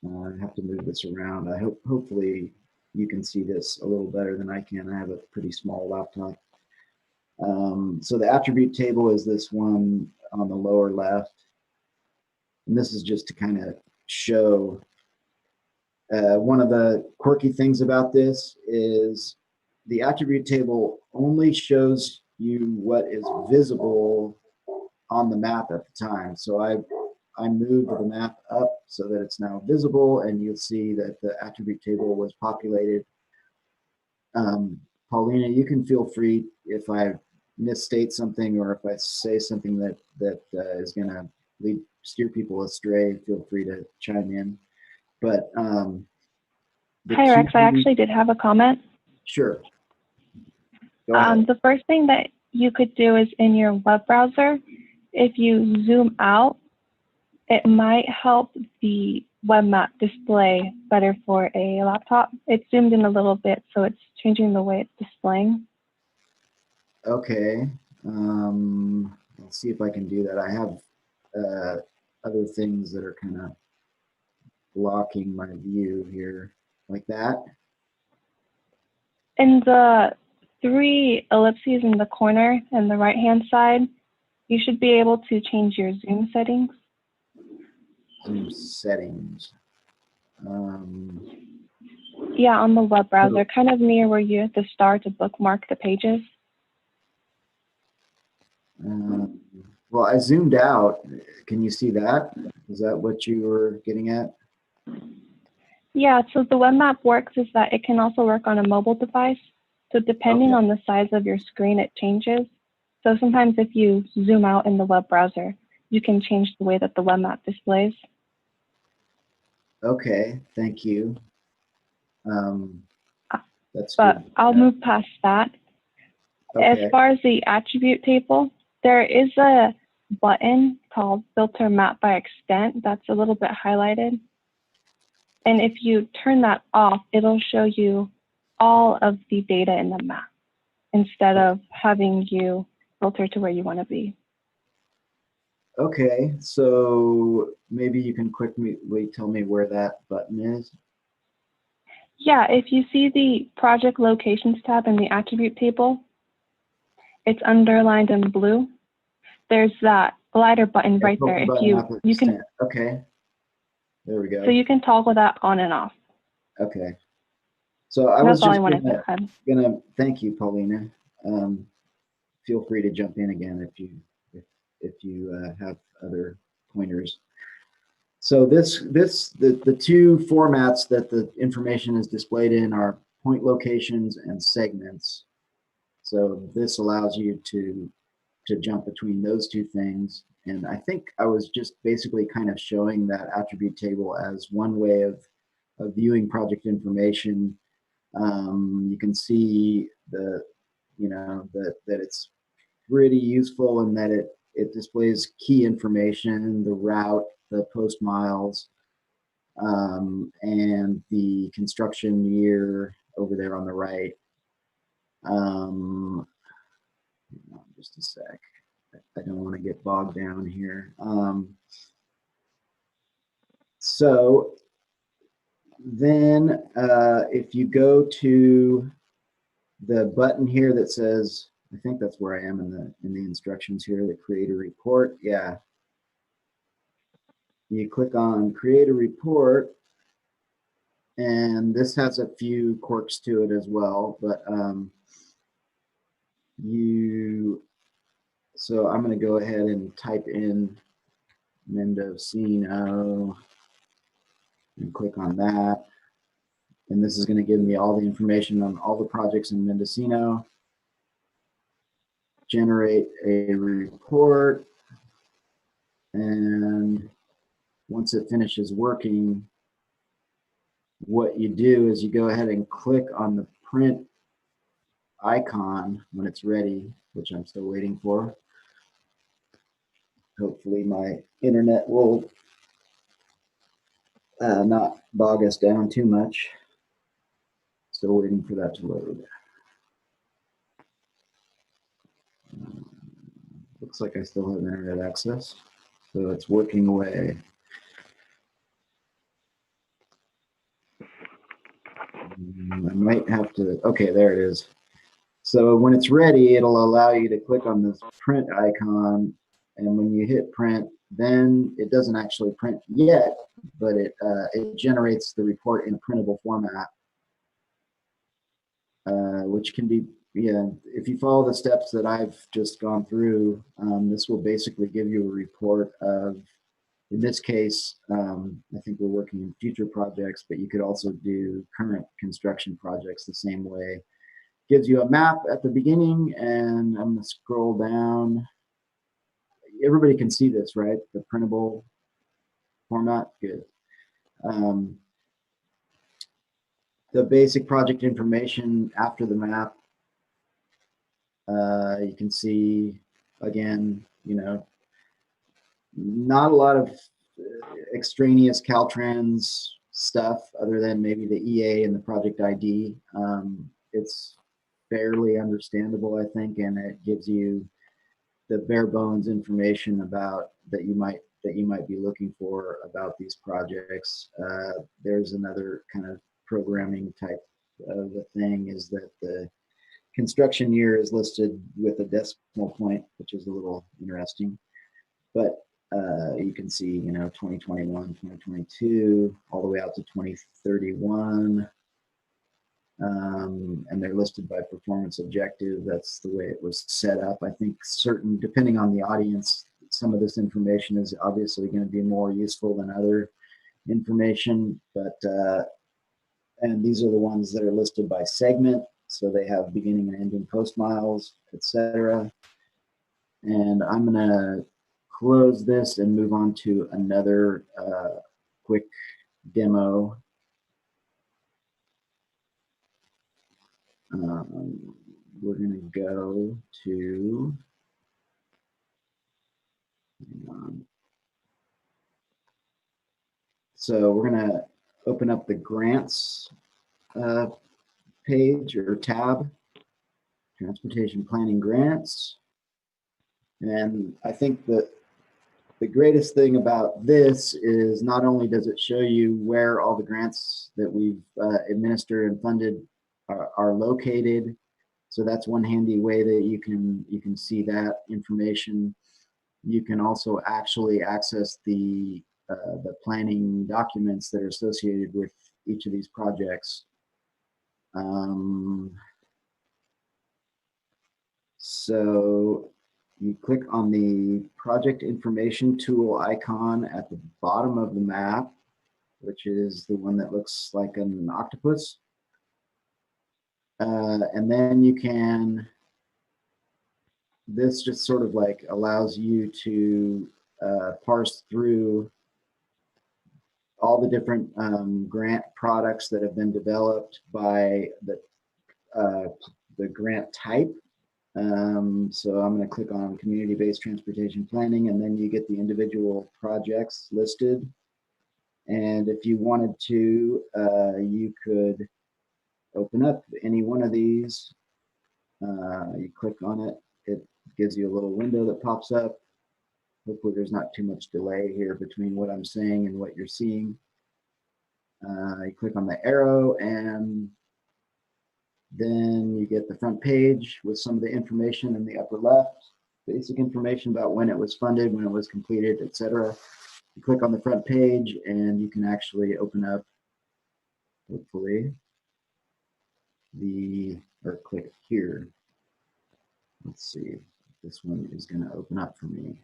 I have to move this around. I hopefully you can see this a little better than I can. I have a pretty small laptop. So the attribute table is this one on the lower left. And this is just to kind of show one of the quirky things about this is the attribute table only shows you what is visible on the map at the time. So I moved the map up so that it's now visible, and you'll see that the attribute table was populated. Paulina, you can feel free if I misstate something, or if I say something that is going to steer people astray, feel free to chime in. But hi, Rex. I actually did have a comment. Sure. Go ahead. The first thing that you could do is in your web browser, if you zoom out, it might help the web map display better for a laptop. It's zoomed in a little bit, so it's changing the way it's displaying. Okay. Let's see if I can do that. I have other things that are kind of blocking my view here, like that. In the 3 ellipses in the corner and the right-hand side, you should be able to change your zoom settings. Zoom settings. Yeah, on the web browser, kind of near where you have to start to bookmark the pages. Well, I zoomed out. Can you see that? Is that what you were getting at? Yeah, so the web map works is that it can also work on a mobile device. So depending on the size of your screen, it changes. So sometimes if you zoom out in the web browser, you can change the way that the web map displays. Okay, thank you. That's but good. I'll move past that. Okay. As far as the attribute table, there is a button called Filter Map by Extent that's a little bit highlighted. And if you turn that off, it'll show you all of the data in the map instead of having you filter to where you want to be. Okay, so maybe you can quickly tell me where that button is. Yeah, if you see the project locations tab in the attribute table, it's underlined in blue. There's that glider button right there. If you can, okay, there we go. so you can toggle that on and off. Okay. So I was That's all I just wanted to add. gonna thank you, Paulina. Feel free to jump in again if you have other pointers. So the two formats that the information is displayed in are point locations and segments. So this allows you to jump between those two things. And I think I was just basically kind of showing that attribute table as one way of viewing project information. You can see that it's pretty useful in that it displays key information, the route, the post miles, and the construction year over there on the right. Just a sec. I don't want to get bogged down here. So then if you go to the button here that says, I think that's where I am in the instructions here, that create a report. Yeah. You click on create a report, and this has a few quirks to it as well, but so I'm going to go ahead and type in Mendocino and click on that. And this is going to give me all the information on all the projects in Mendocino. Generate a report. And once it finishes working, what you do is you go ahead and click on the print icon when it's ready, which I'm still waiting for. Hopefully my internet will not bog us down too much. Still waiting for that to load. Looks like I still have internet access, so it's working away. I might have to, okay, there it is. So when it's ready, it'll allow you to click on this print icon, and when you hit print, then it doesn't actually print yet, but it generates the report in a printable format, which can be, yeah, if you follow the steps that I've just gone through, this will basically give you a report of, in this case, I think we're working in future projects, but you could also do current construction projects the same way. Gives you a map at the beginning, and I'm going to scroll down. Everybody can see this, right? The printable format, good. The basic project information after the map. You can see, again, not a lot of extraneous Caltrans stuff other than maybe the EA and the project ID. It's fairly understandable, I think, and it gives you the bare bones information about that you might be looking for about these projects. There's another kind of programming type of a thing, is that the construction year is listed with a decimal point, which is a little interesting. But you can see, 2021, 2022, all the way out to 2031. And they're listed by performance objective. That's the way it was set up. I think depending on the audience, some of this information is obviously going to be more useful than other information, but and these are the ones that are listed by segment. So they have beginning and ending post miles, etc. And I'm going to close this and move on to another quick demo. We're going to go to, hang on. So we're going to open up the grants page or tab, transportation planning grants. And I think that the greatest thing about this is not only does it show you where all the grants that we've administered and funded are located. So that's one handy way that you can see that information. You can also actually access the planning documents that are associated with each of these projects. So you click on the project information tool icon at the bottom of the map, which is the one that looks like an octopus. And then you can, this just sort of like allows you to parse through all the different grant products that have been developed by the grant type. So I'm going to click on community-based transportation planning, and then you get the individual projects listed. And if you wanted to, you could open up any one of these. You click on it, it gives you a little window that pops up. Hopefully there's not too much delay here between what I'm saying and what you're seeing. You click on the arrow, and then you get the front page with some of the information in the upper left, basic information about when it was funded, when it was completed, etc. You click on the front page and you can actually open up, hopefully, or click here. Let's see if this one is going to open up for me.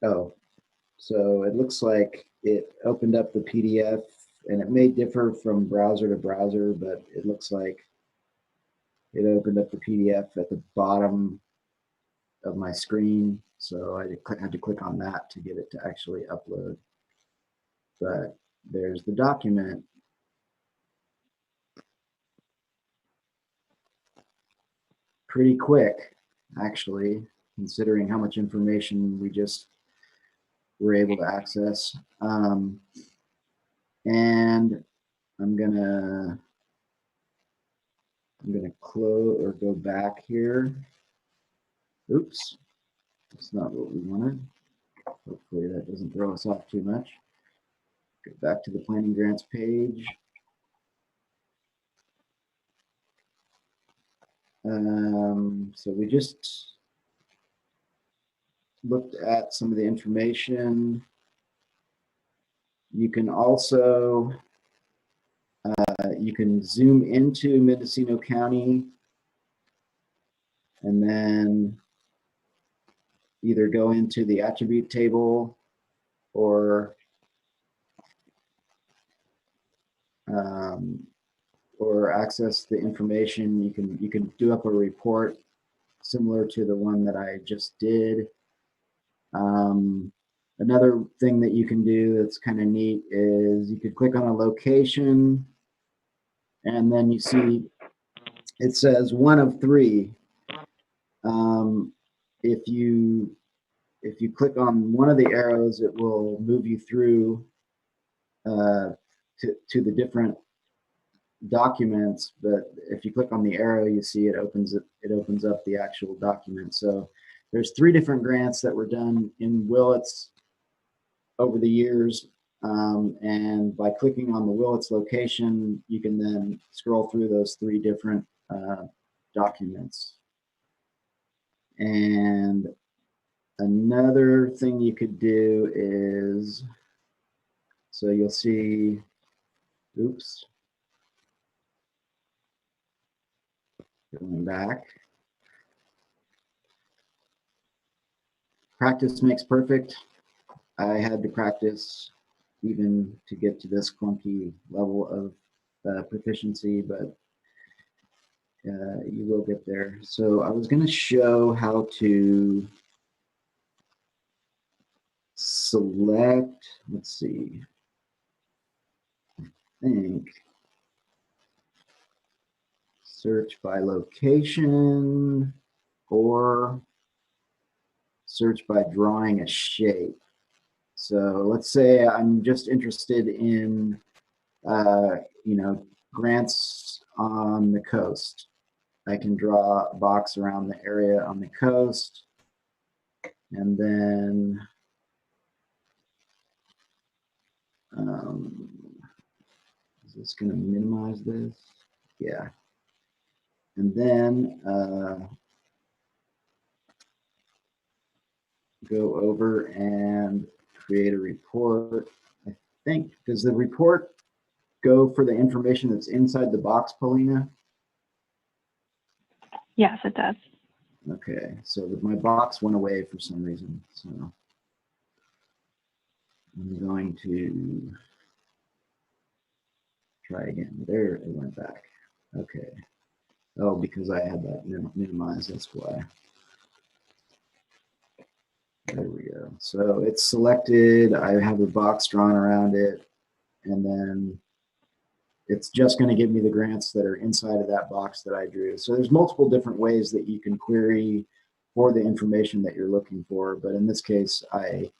Oh, so it looks like it opened up the PDF, and it may differ from browser to browser, but it looks like it opened up the PDF at the bottom of my screen. So I had to click on that to get it to actually upload. But there's the document. Pretty quick, actually, considering how much information we just were able to access. And I'm gonna close or go back here. Oops, that's not what we wanted. Hopefully that doesn't throw us off too much. Go back to the planning grants page. So we just looked at some of the information. You can also you can zoom into Mendocino County and then either go into the attribute table or access the information. You can do up a report similar to the one that I just did. Another thing that you can do that's kind of neat is you could click on a location, and then you see it says 1 of 3. If you click on one of the arrows, it will move you through to the different documents. But if you click on the arrow, you see it opens up the actual document. So there's 3 different grants that were done in Willits over the years. And by clicking on the Willits location, you can then scroll through those 3 different documents. And another thing you could do is, so you'll see, oops, going back. Practice makes perfect. I had to practice even to get to this clunky level of proficiency, but you will get there. So I was going to show how to select, let's see, I think, search by location or search by drawing a shape. So let's say I'm just interested in, grants on the coast. I can draw a box around the area on the coast. And then is this going to minimize this? Yeah. And then go over and create a report. I think, does the report go for the information that's inside the box, Paulina? Yes, it does. Okay, so my box went away for some reason, so I'm going to try again. There, it went back. Okay. Oh, because I had that minimized, that's why. There we go. So it's selected. I have a box drawn around it, and then it's just going to give me the grants that are inside of that box that I drew. So there's multiple different ways that you can query for the information that you're looking for. But in this case, I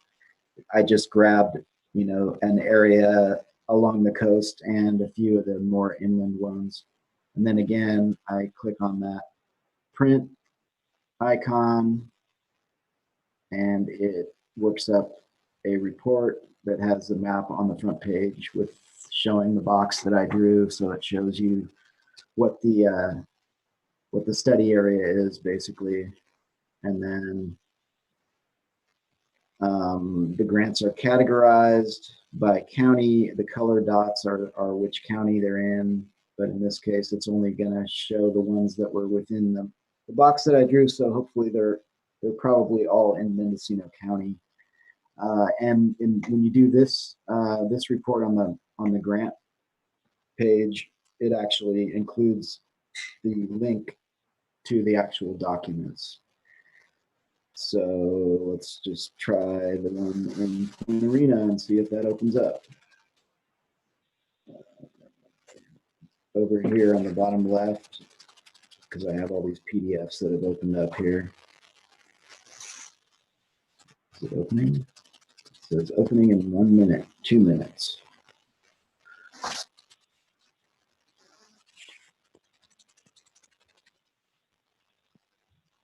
just grabbed, you know, an area along the coast and a few of the more inland ones. And then again, I click on that print icon, and it works up a report that has the map on the front page with showing the box that I drew. So it shows you what the study area is basically. And then the grants are categorized by county. The color dots are which county they're in. But in this case, it's only going to show the ones that were within the box that I drew. So hopefully they're probably all in Mendocino County. And when you do this this report on the grant page, it actually includes the link to the actual documents. So let's just try the one in Point Arena and see if that opens up. Over here on the bottom left, because I have all these PDFs that have opened up here. Is it opening? It says opening in 1 minute, 2 minutes.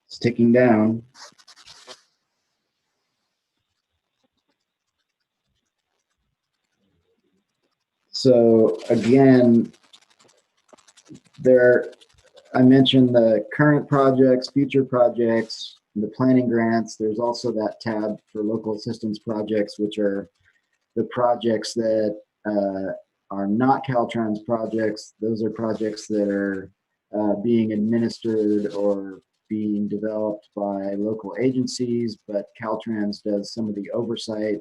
It's ticking down. So again, I mentioned the current projects, future projects, the planning grants. There's also that tab for local assistance projects, which are the projects that are not Caltrans projects. Those are projects that are being administered or being developed by local agencies, but Caltrans does some of the oversight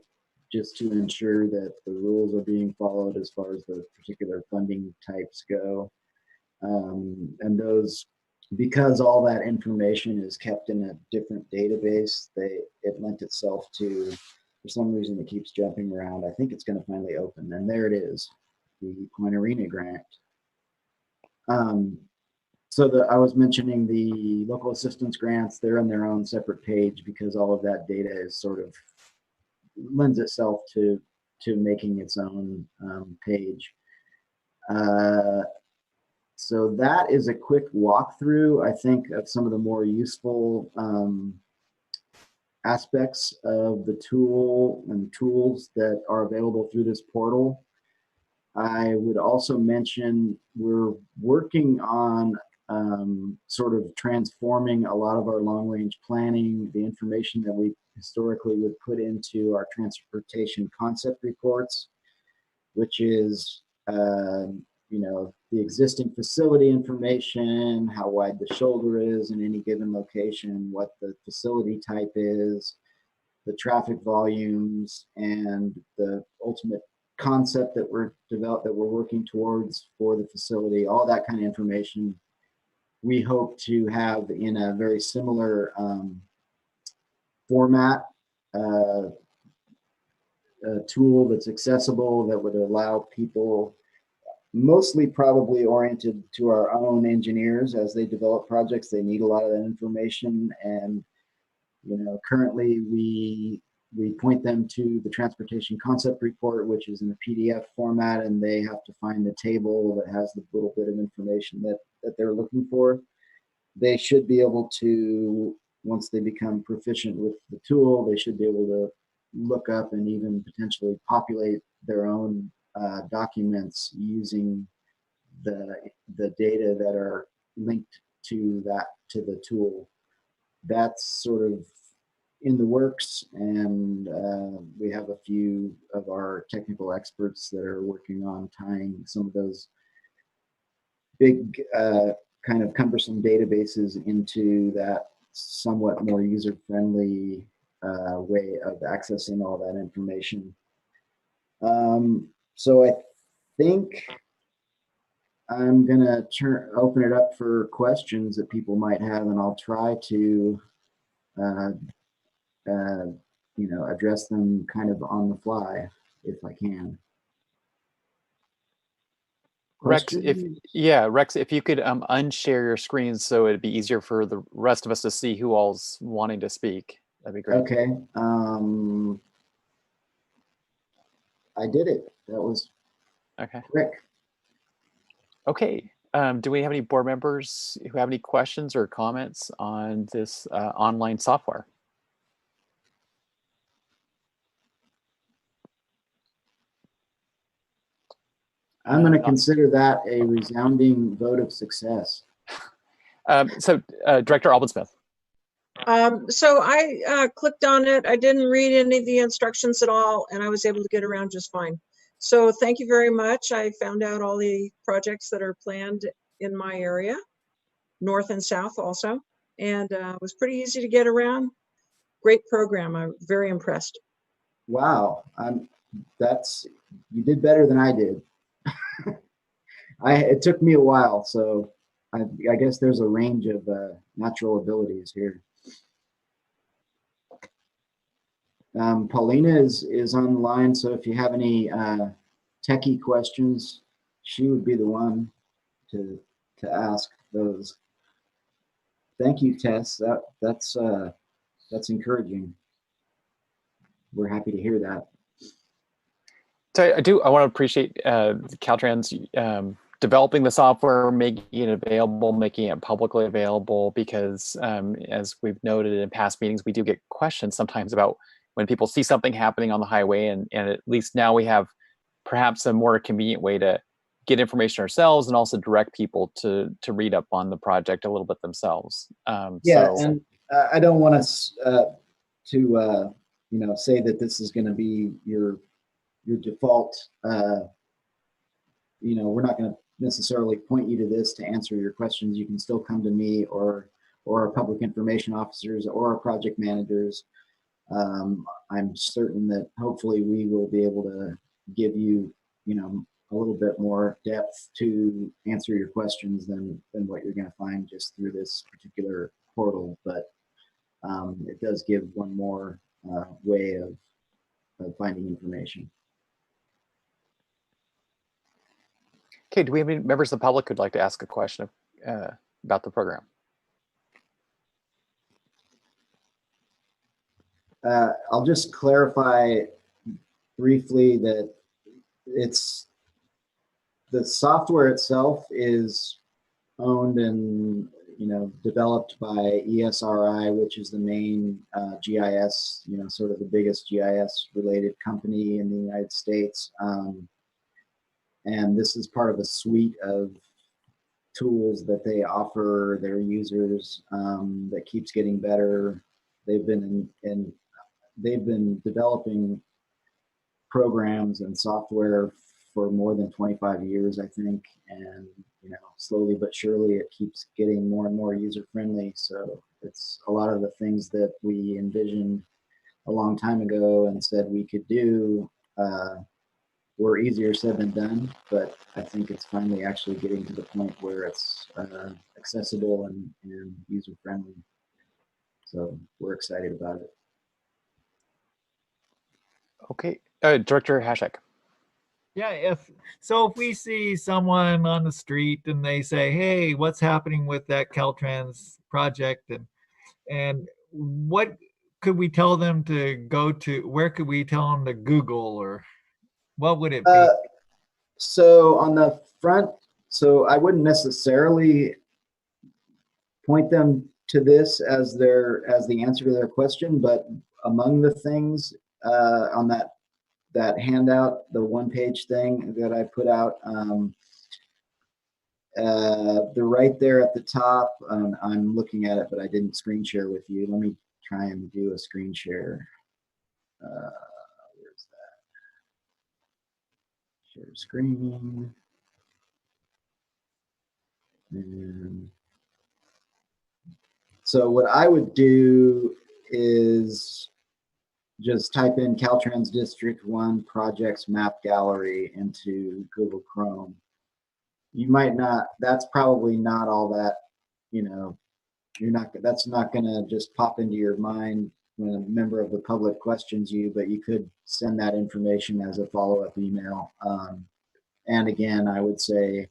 just to ensure that the rules are being followed as far as the particular funding types go. And those, because all that information is kept in a different database, it lent itself to, for some reason it keeps jumping around. I think it's going to finally open, and there it is, the Point Arena grant. So I was mentioning the local assistance grants, they're on their own separate page because all of that data is sort of lends itself to making its own page. So that is a quick walkthrough, I think, of some of the more useful aspects of the tool and tools that are available through this portal. I would also mention we're working on sort of transforming a lot of our long-range planning, the information that we historically would put into our transportation concept reports, which is you know, the existing facility information, how wide the shoulder is in any given location, what the facility type is, the traffic volumes, and the ultimate concept that we're working towards for the facility. All that kind of information we hope to have in a very similar format, a tool that's accessible, that would allow people, mostly probably oriented to our own engineers as they develop projects. They need a lot of that information, and you know, currently we point them to the transportation concept report, which is in a PDF format, and they have to find the table that has the little bit of information that they're looking for. they should be able to, once they become proficient with the tool, they should be able to look up and even potentially populate their own documents using the data that are linked to the tool. That's sort of in the works, and we have a few of our technical experts that are working on tying some of those big kind of cumbersome databases into that somewhat more user-friendly way of accessing all that information. So I think I'm gonna open it up for questions that people might have, and I'll try to address them kind of on the fly if I can. Rex, if you could unshare your screen so it'd be easier for the rest of us to see who all's wanting to speak, that'd be great. Okay. I did it. That was quick. Okay. Do we have any board members who have any questions or comments on this online software? I'm going to consider that a resounding vote of success. So Director Alban-Smith. So I clicked on it. I didn't read any of the instructions at all, and I was able to get around just fine. So thank you very much. I found out all the projects that are planned in my area, north and south also, and it was pretty easy to get around. Great program. I'm very impressed. Wow, you did better than I did. It took me a while, so I guess there's a range of natural abilities here. Paulina is on the line, so if you have any techie questions, she would be the one to ask those. Thank you, Tess. That's encouraging. We're happy to hear that. So I want to appreciate Caltrans developing the software, making it available, making it publicly available, because as we've noted in past meetings, we do get questions sometimes about when people see something happening on the highway, and at least now we have perhaps a more convenient way to get information ourselves and also direct people to read up on the project a little bit themselves. And I don't want us to say that this is going to be your default. We're not going to necessarily point you to this to answer your questions. You can still come to me or our public information officers or our project managers. I'm certain that hopefully we will be able to give you, a little bit more depth to answer your questions than what you're going to find just through this particular portal. But it does give one more way of finding information. Okay, do we have any members of the public who'd like to ask a question about the program? I'll just clarify briefly that the software itself is owned and developed by ESRI, which is the main GIS, sort of the biggest GIS related company in the United States. And this is part of a suite of tools that they offer their users that keeps getting better. They've been developing programs and software for more than 25 years, I think, and slowly but surely it keeps getting more and more user friendly. So it's a lot of the things that we envisioned a long time ago and said we could do were easier said than done, but I think it's finally actually getting to the point where it's accessible and user friendly. So we're excited about it. Okay, Director Hashek. Yeah, if we see someone on the street and they say, "Hey, what's happening with that Caltrans project?" and what could we tell them to go to? Where could we tell them to Google, or what would it be? So on the front, so I wouldn't necessarily point them to this as the answer to their question, but among the things on that handout, the one-page thing that I put out, they're right there at the top. I'm looking at it, but I didn't screen share with you. Let me try and do a screen share. Where's that? Share screen. And so what I would do is just type in Caltrans District 1 Projects Map Gallery into Google Chrome. You might not, that's probably not all that, that's not gonna just pop into your mind when a member of the public questions you, but you could send that information as a follow-up email. And again, I would say,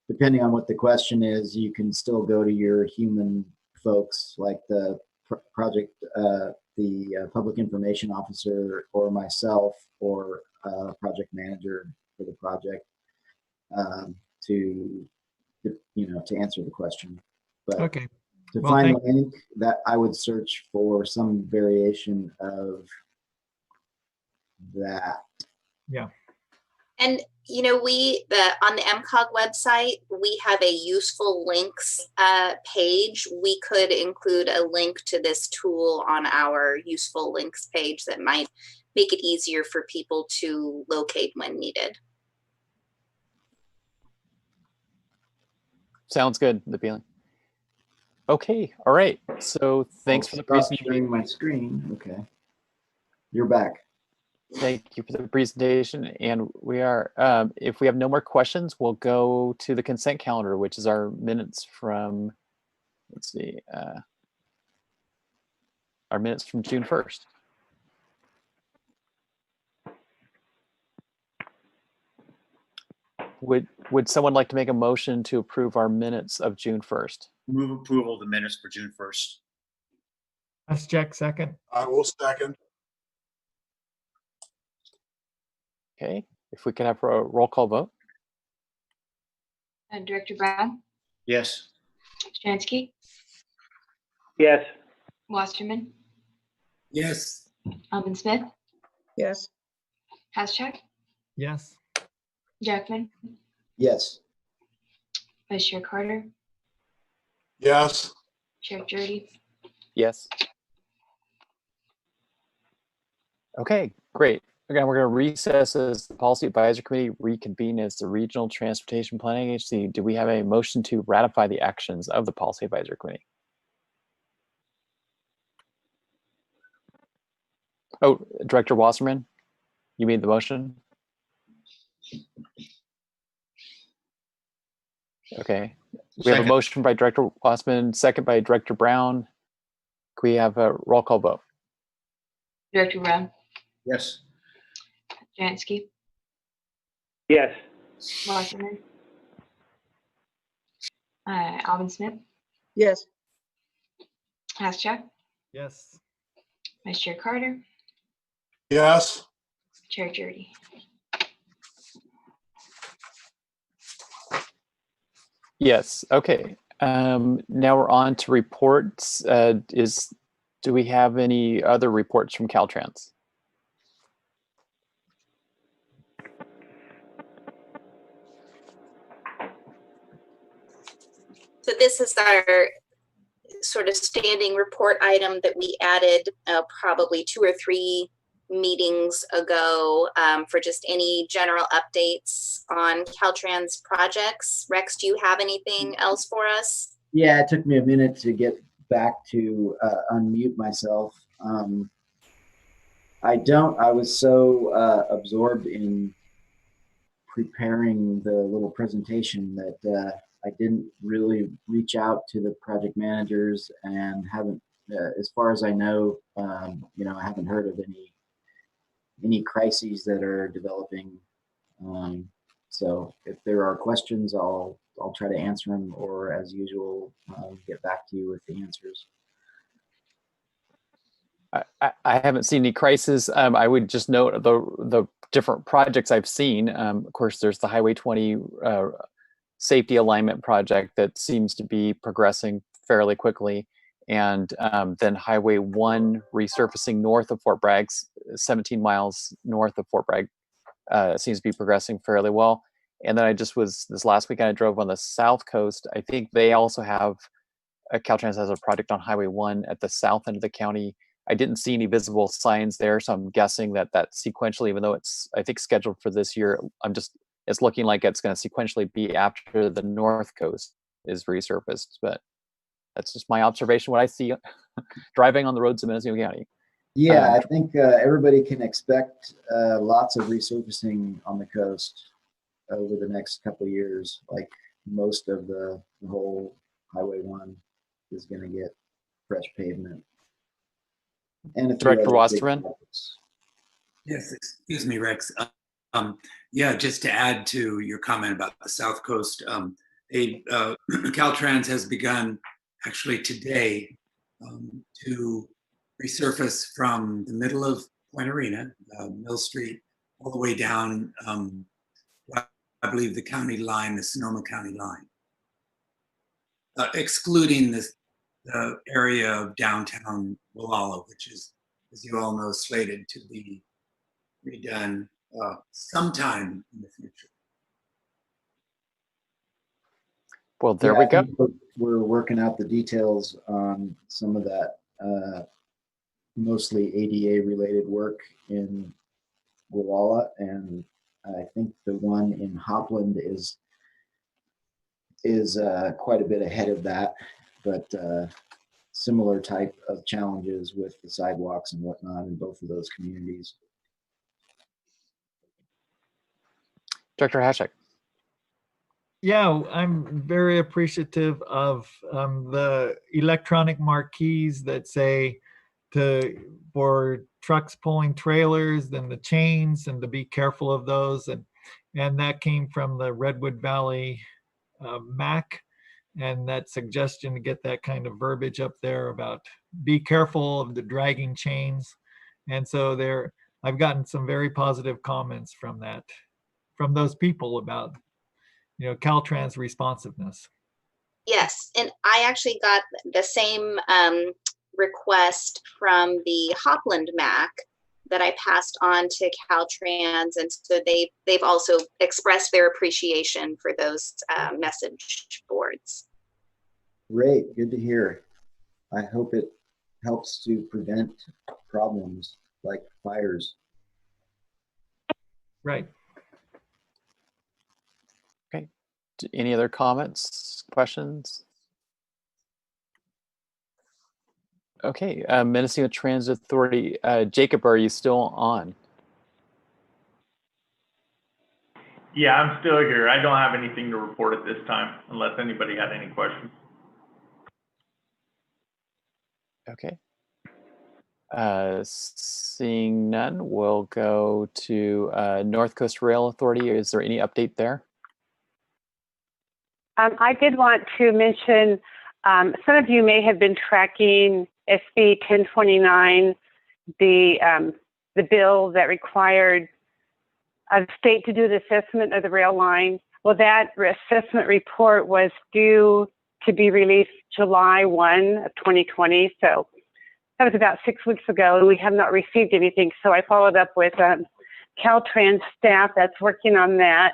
depending on what the question is, you can still go to your human folks like the project, the public information officer, or myself, or project manager for the project to answer the question. But okay. To Well, find the link, that I would search for some variation of that. Yeah. And on the MCOG website, we have a useful links page. We could include a link to this tool on our useful links page that might make it easier for people to locate when needed. Sounds good, the feeling. Okay, all right. So thanks for the presentation. Sharing my screen. Okay, you're back. Thank you for the presentation. And we are, if we have no more questions, we'll go to the consent calendar, which is our minutes from, let's see, our minutes from June 1st. Would someone like to make a motion to approve our minutes of June 1st? Move approval of the minutes for June 1st. That's Jack second. I will second. Okay, if we could have a roll call vote. Director Brown, Yes. Stransky, Yes. Wasserman, Yes. Alvin Smith, Yes. Haschak, Yes. Jackman, Yes. Vice Chair Carter, Yes. Chair Jurdy. Yes. Okay, great. Again, we're going to recess as the Policy Advisory Committee, reconvene as the Regional Transportation Planning Agency. Do we have a motion to ratify the actions of the Policy Advisory Committee? Oh, Director Wasserman, you made the motion? Okay. We have a motion by Director Wasserman, second by Director Brown. Can we have a roll call vote? Director Brown, Yes. Stransky, Yes. Wasserman, Alvin Smith, Yes. Haschak, Yes. Vice Chair Carter, Yes. Chair Jurdy. Yes. Okay. Now we're on to reports. Do we have any other reports from Caltrans? So this is our sort of standing report item that we added probably 2 or 3 meetings ago for just any general updates on Caltrans projects. Rex, do you have anything else for us? Yeah, it took me a minute to get back to unmute myself. I was so absorbed in preparing the little presentation that I didn't really reach out to the project managers, and haven't, as far as I know, I haven't heard of any crises that are developing. So if there are questions, I'll try to answer them, or as usual, get back to you with the answers. I haven't seen any crisis. I would just note the different projects I've seen. Of course, there's the Highway 20 safety alignment project that seems to be progressing fairly quickly. And then Highway 1 resurfacing north of Fort Bragg, 17 miles north of Fort Bragg, seems to be progressing fairly well. And then this last weekend I drove on the south coast. I think they also have, Caltrans has a project on Highway 1 at the south end of the county. I didn't see any visible signs there, so I'm guessing that sequentially, even though it's, I think, scheduled for this year, it's looking like it's going to sequentially be after the north coast is resurfaced. But that's just my observation, what I see driving on the roads of Mendocino County. Yeah, I think everybody can expect lots of resurfacing on the coast over the next couple of years. Like most of the whole Highway 1 is going to get fresh pavement. And Director Wasserman? Yes, excuse me, Rex. Yeah, just to add to your comment about the South Coast, Caltrans has begun actually today to resurface from the middle of Point Arena, Mill Street, all the way down, I believe, the county line, the Sonoma County line, excluding the area of downtown Wallala, which is, as you all know, slated to be redone sometime in the future. Well, there we go. We're working out the details on some of that, mostly ADA related work in Wallala, and I think the one in Hopland is quite a bit ahead of that, but similar type of challenges with the sidewalks and whatnot in both of those communities. Director Hashek. Yeah, I'm very appreciative of the electronic marquees that say for trucks pulling trailers, then the chains, and to be careful of those. And that came from the Redwood Valley MAC, and that suggestion to get that kind of verbiage up there about be careful of the dragging chains. And so I've gotten some very positive comments from those people about, Caltrans responsiveness. Yes, and I actually got the same request from the Hopland MAC that I passed on to Caltrans, and so they've also expressed their appreciation for those message boards. Great, good to hear. I hope it helps to prevent problems like fires. Right. Okay. Any other comments, questions? Okay, Mendocino Transit Authority. Jacob, are you still on? Yeah, I'm still here. I don't have anything to report at this time, unless anybody had any questions. Okay. Seeing none, we'll go to North Coast Rail Authority. Is there any update there? I did want to mention, some of you may have been tracking SB 1029, the bill that required the state to do the assessment of the rail line. Well, that assessment report was due to be released July 1 of 2020. So that was about 6 weeks ago, and we have not received anything. So I followed up with Caltrans staff that's working on that.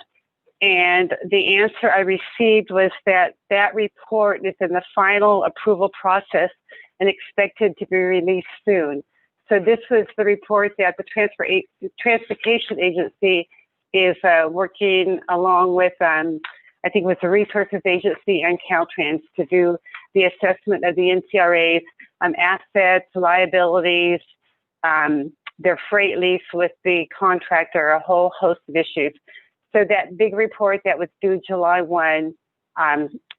And the answer I received was that report is in the final approval process and expected to be released soon. So this was the report that the Transportation Agency is working along with, I think it was the Resources Agency and Caltrans to do the assessment of the NCRA's assets, liabilities, their freight lease with the contractor, a whole host of issues. So that big report that was due July 1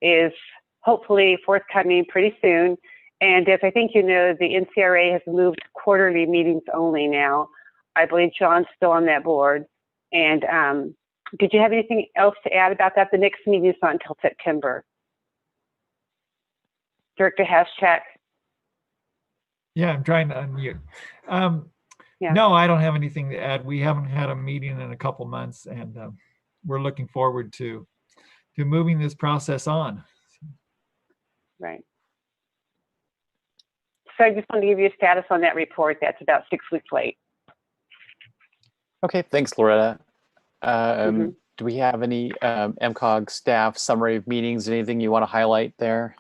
is hopefully forthcoming pretty soon. And as I think you know, the NCRA has moved to quarterly meetings only now. I believe John's still on that board. And did you have anything else to add about that? The next meeting is not until September. Director Haschak. Yeah, I'm trying to unmute. Yeah. No, I don't have anything to add. We haven't had a meeting in a couple months, and we're looking forward to moving this process on. Right. So I just wanted to give you a status on that report. That's about 6 weeks late. Okay, thanks, Loretta. Do we have any MCOG staff summary of meetings? Anything you want to highlight there?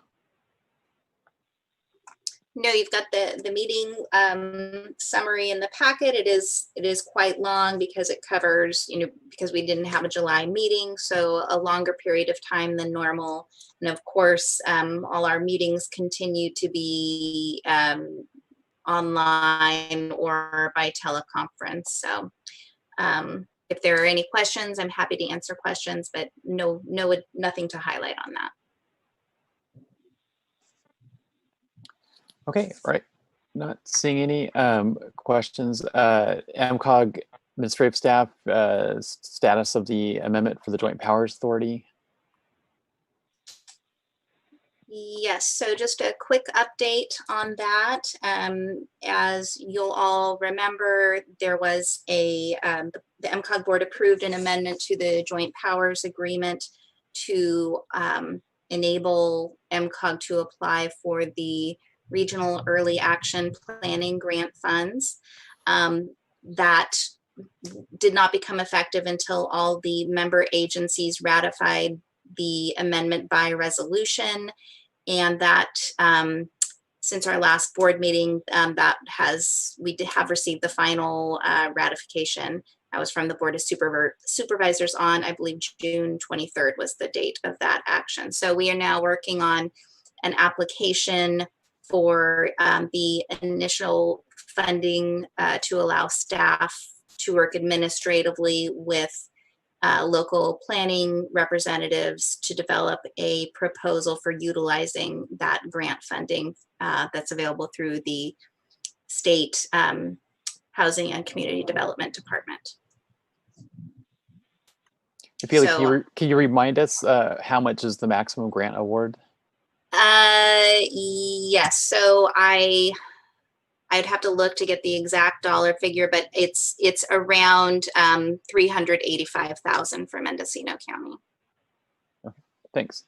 No, you've got the meeting summary in the packet. It is quite long because it covers, because we didn't have a July meeting, so a longer period of time than normal. And of course, all our meetings continue to be online or by teleconference. So if there are any questions, I'm happy to answer questions, but nothing to highlight on that. Okay, right. Not seeing any questions. MCOG administrative staff, status of the amendment for the Joint Powers Authority. Yes, so just a quick update on that. As you'll all remember, there was the MCOG board approved an amendment to the Joint Powers Agreement to enable MCOG to apply for the Regional Early Action Planning Grant funds. That did not become effective until all the member agencies ratified the amendment by resolution. And that since our last board meeting, we have received the final ratification. That was from the Board of Supervisors on, I believe, June 23rd was the date of that action. So we are now working on an application for the initial funding to allow staff to work administratively with local planning representatives to develop a proposal for utilizing that grant funding that's available through the state Housing and Community Development Department. Can you remind us how much is the maximum grant award? Yes, so I'd have to look to get the exact dollar figure, but it's around $385,000 for Mendocino County. Okay, thanks.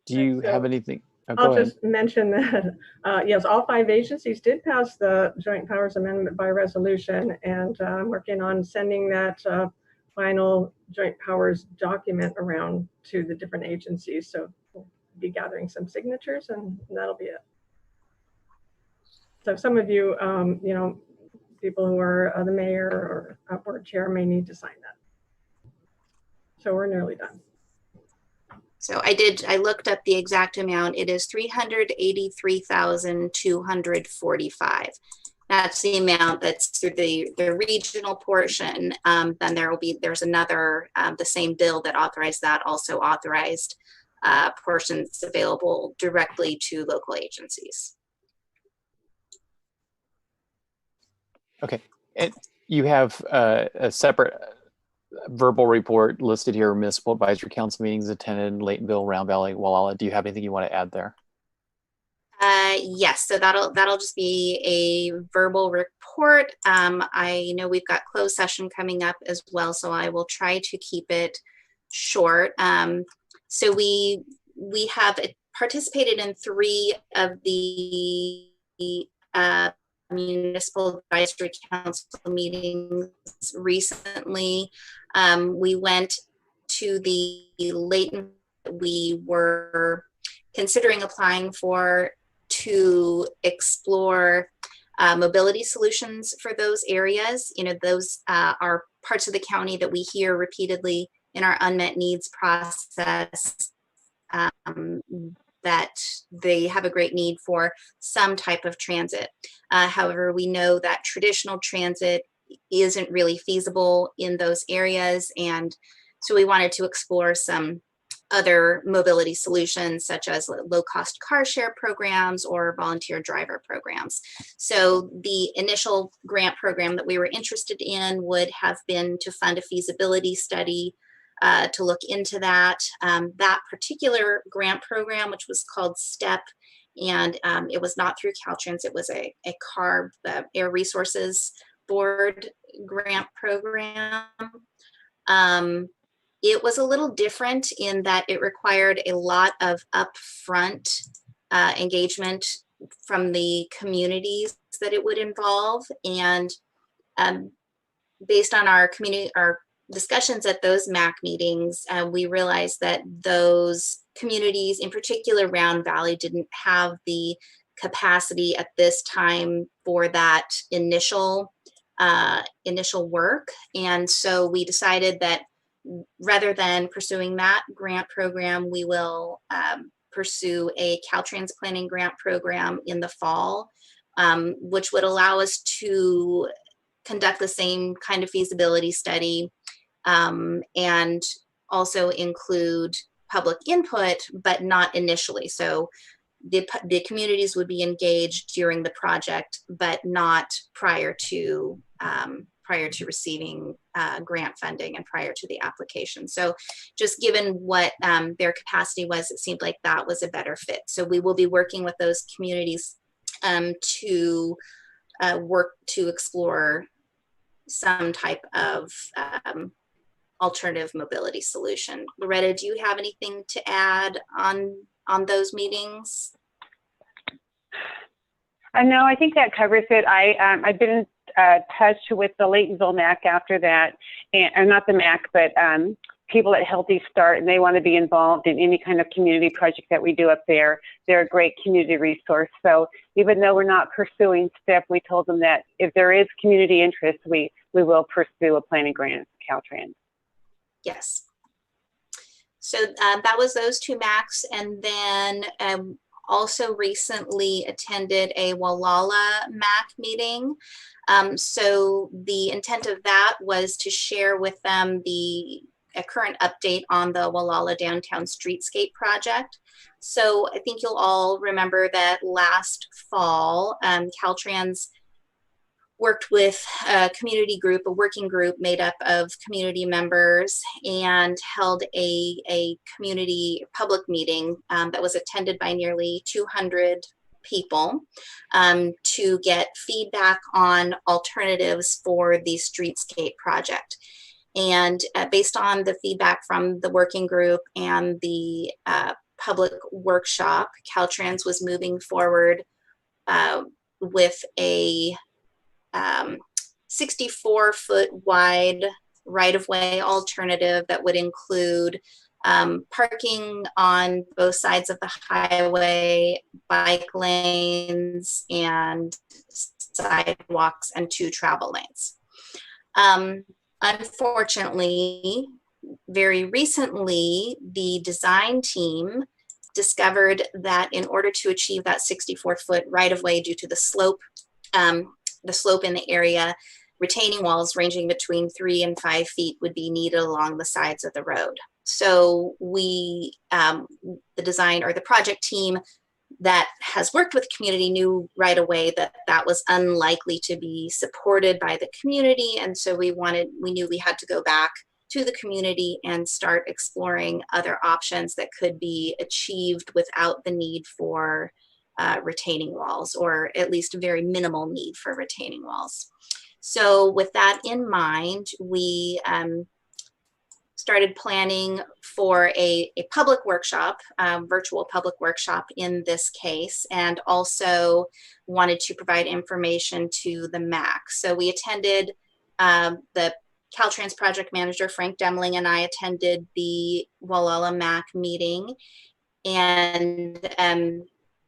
Do you have anything? Oh, I'll just mention that, yes, all 5 agencies did pass the Joint Powers Amendment by resolution, and I'm working on sending that final Joint Powers document around to the different agencies. So we'll be gathering some signatures, and that'll be it. So some of you, people who are the mayor or board chair may need to sign that. So we're nearly done. So I looked up the exact amount. It is $383,245. That's the amount that's through the regional portion. Then there's another, the same bill that authorized that also authorized portions available directly to local agencies. Okay, and you have a separate verbal report listed here, municipal advisory council meetings attended in Laytonville, Round Valley, Wallala. Do you have anything you want to add there? Yes, so that'll just be a verbal report. I know we've got closed session coming up as well, so I will try to keep it short. So we have participated in 3 of the municipal advisory council meetings recently. We went to the Layton. We were considering applying for to explore mobility solutions for those areas. Those are parts of the county that we hear repeatedly in our unmet needs process, that they have a great need for some type of transit. However, we know that traditional transit isn't really feasible in those areas. And so we wanted to explore some other mobility solutions, such as low-cost car share programs or volunteer driver programs. So the initial grant program that we were interested in would have been to fund a feasibility study to look into that. That particular grant program, which was called STEP, and it was not through Caltrans, it was a CARB, the Air Resources Board grant program. It was a little different in that it required a lot of upfront engagement from the communities that it would involve. And based on our discussions at those MAC meetings, we realized that those communities, in particular Round Valley, didn't have the capacity at this time for that initial work. And so we decided that rather than pursuing that grant program, we will pursue a Caltrans planning grant program in the fall, which would allow us to conduct the same kind of feasibility study and also include public input, but not initially. So the communities would be engaged during the project, but not prior to receiving grant funding and prior to the application. So just given what their capacity was, it seemed like that was a better fit. So we will be working with those communities to work to explore some type of alternative mobility solution. Loretta, do you have anything to add on those meetings? No, I think that covers it. I've been in touch with the Laytonville MAC after that, and not the MAC, but people at Healthy Start, and they want to be involved in any kind of community project that we do up there. They're a great community resource. So even though we're not pursuing STEP, we told them that if there is community interest, we will pursue a planning grant, Caltrans. Yes. So that was those two MACs, and then also recently attended a Wallala MAC meeting. So the intent of that was to share with them a current update on the Wallala Downtown Streetscape project. So I think you'll all remember that last fall, Caltrans worked with a community group, a working group made up of community members, and held a community public meeting that was attended by nearly 200 people to get feedback on alternatives for the streetscape project. And based on the feedback from the working group and the public workshop, Caltrans was moving forward with a 64-foot wide right-of-way alternative that would include parking on both sides of the highway, bike lanes, and sidewalks, and 2 travel lanes. Unfortunately, very recently, the design team discovered that in order to achieve that 64-foot right-of-way due to the slope in the area, retaining walls ranging between 3 and 5 feet would be needed along the sides of the road. So we, the project team that has worked with the community, knew right away that that was unlikely to be supported by the community. And so we knew we had to go back to the community and start exploring other options that could be achieved without the need for retaining walls, or at least a very minimal need for retaining walls. So with that in mind, we started planning for a public workshop, virtual public workshop in this case, and also wanted to provide information to the MAC. So we attended, the Caltrans project manager, Frank Demling, and I attended the Wallala MAC meeting. And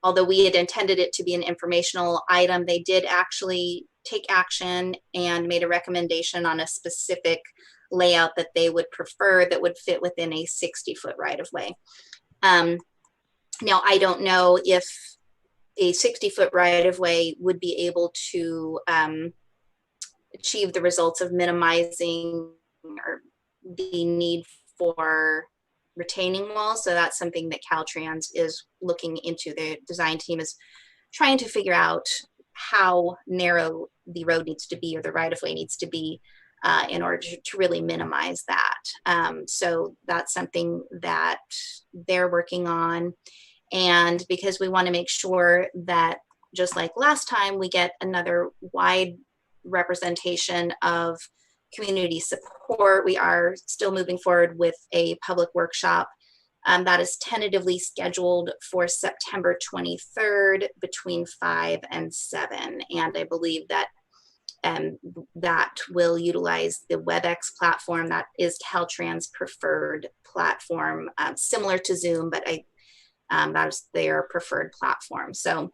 although we had intended it to be an informational item, they did actually take action and made a recommendation on a specific layout that they would prefer that would fit within a 60-foot right-of-way. Now, I don't know if a 60-foot right-of-way would be able to achieve the results of minimizing or the need for retaining walls. So that's something that Caltrans is looking into. The design team is trying to figure out how narrow the road needs to be, or the right-of-way needs to be, in order to really minimize that. So that's something that they're working on. And because we want to make sure that, just like last time, we get another wide representation of community support, we are still moving forward with a public workshop That is tentatively scheduled for September 23rd between 5 and 7. And I believe that that will utilize the WebEx platform. That is Caltrans' preferred platform, similar to Zoom, but that is their preferred platform. So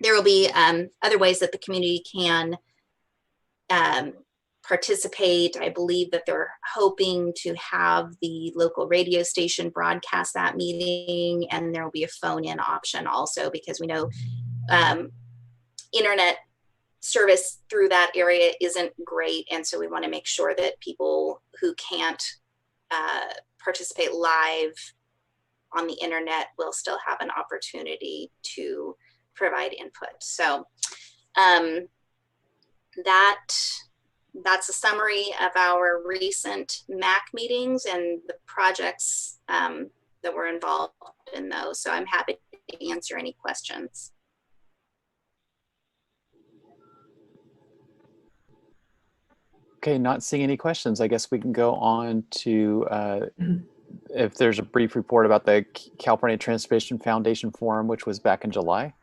there will be other ways that the community can participate. I believe that they're hoping to have the local radio station broadcast that meeting, and there will be a phone-in option also, because we know internet service through that area isn't great, and so we want to make sure that people who can't participate live on the internet will still have an opportunity to provide input. So that's a summary of our recent MAC meetings and the projects that were involved in those. So I'm happy to answer any questions. Okay, not seeing any questions. I guess we can go on to if there's a brief report about the California Transportation Foundation Forum, which was back in July.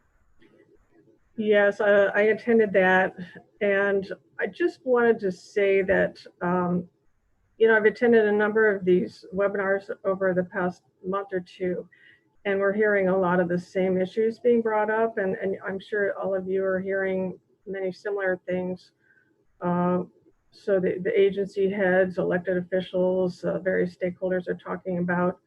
Yes, I attended that, and I just wanted to say that, you know, I've attended a number of these webinars over the past month or two, and we're hearing a lot of the same issues being brought up, and I'm sure all of you are hearing many similar things. So the agency heads, elected officials, various stakeholders are talking about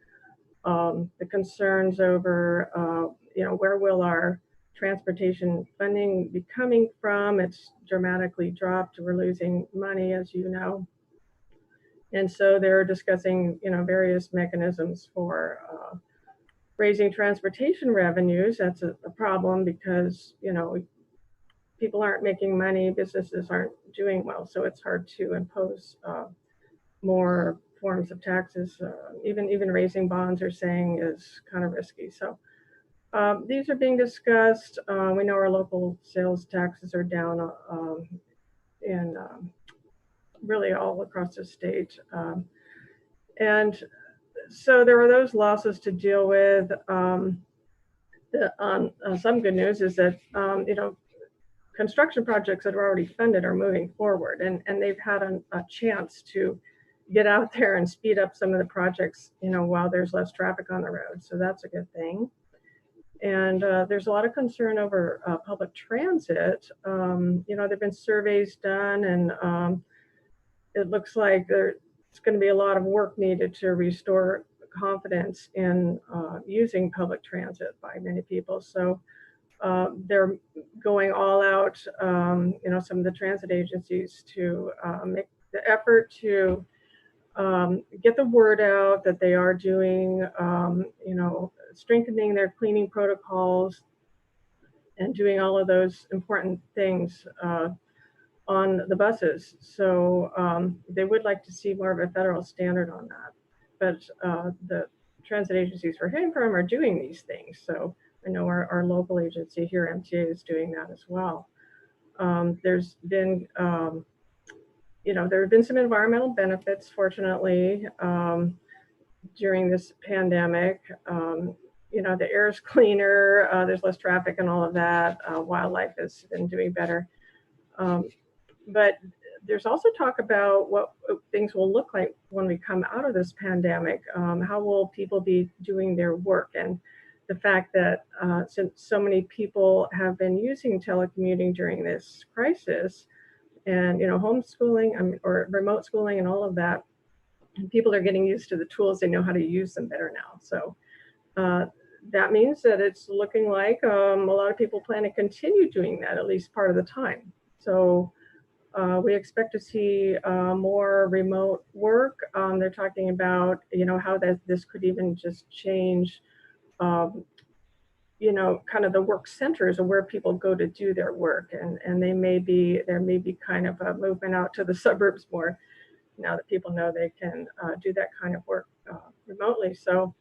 the concerns over, you know, where will our transportation funding be coming from? It's dramatically dropped. We're losing money, as you know. And so they're discussing, you know, various mechanisms for raising transportation revenues. That's a problem because, you know, people aren't making money, businesses aren't doing well, so it's hard to impose more forms of taxes. Even raising bonds, are saying, is kind of risky. So these are being discussed. We know our local sales taxes are down in really all across the state. And so there are those losses to deal with. Some good news is that, you know, construction projects that are already funded are moving forward, and they've had a chance to get out there and speed up some of the projects, you know, while there's less traffic on the road. So that's a good thing. And there's a lot of concern over public transit. You know, there've been surveys done, and it looks like there's going to be a lot of work needed to restore confidence in using public transit by many people. So they're going all out, you know, some of the transit agencies to make the effort to get the word out that they are doing, you know, strengthening their cleaning protocols and doing all of those important things on the buses. So they would like to see more of a federal standard on that. But the transit agencies we're hearing from are doing these things. So I know our local agency here, MTA, is doing that as well. There's been, you know, there have been some environmental benefits, fortunately, during this pandemic. You know, the air is cleaner, there's less traffic and all of that. Wildlife has been doing better. But there's also talk about what things will look like when we come out of this pandemic. How will people be doing their work? And the fact that since so many people have been using telecommuting during this crisis, and, you know, homeschooling or remote schooling and all of that, and people are getting used to the tools. They know how to use them better now. So that means that it's looking like a lot of people plan to continue doing that at least part of the time. So we expect to see more remote work. They're talking about, you know, how this could even just change, you know, kind of the work centers of where people go to do their work, and there may be kind of a movement out to the suburbs more now that people know they can do that kind of work remotely. So,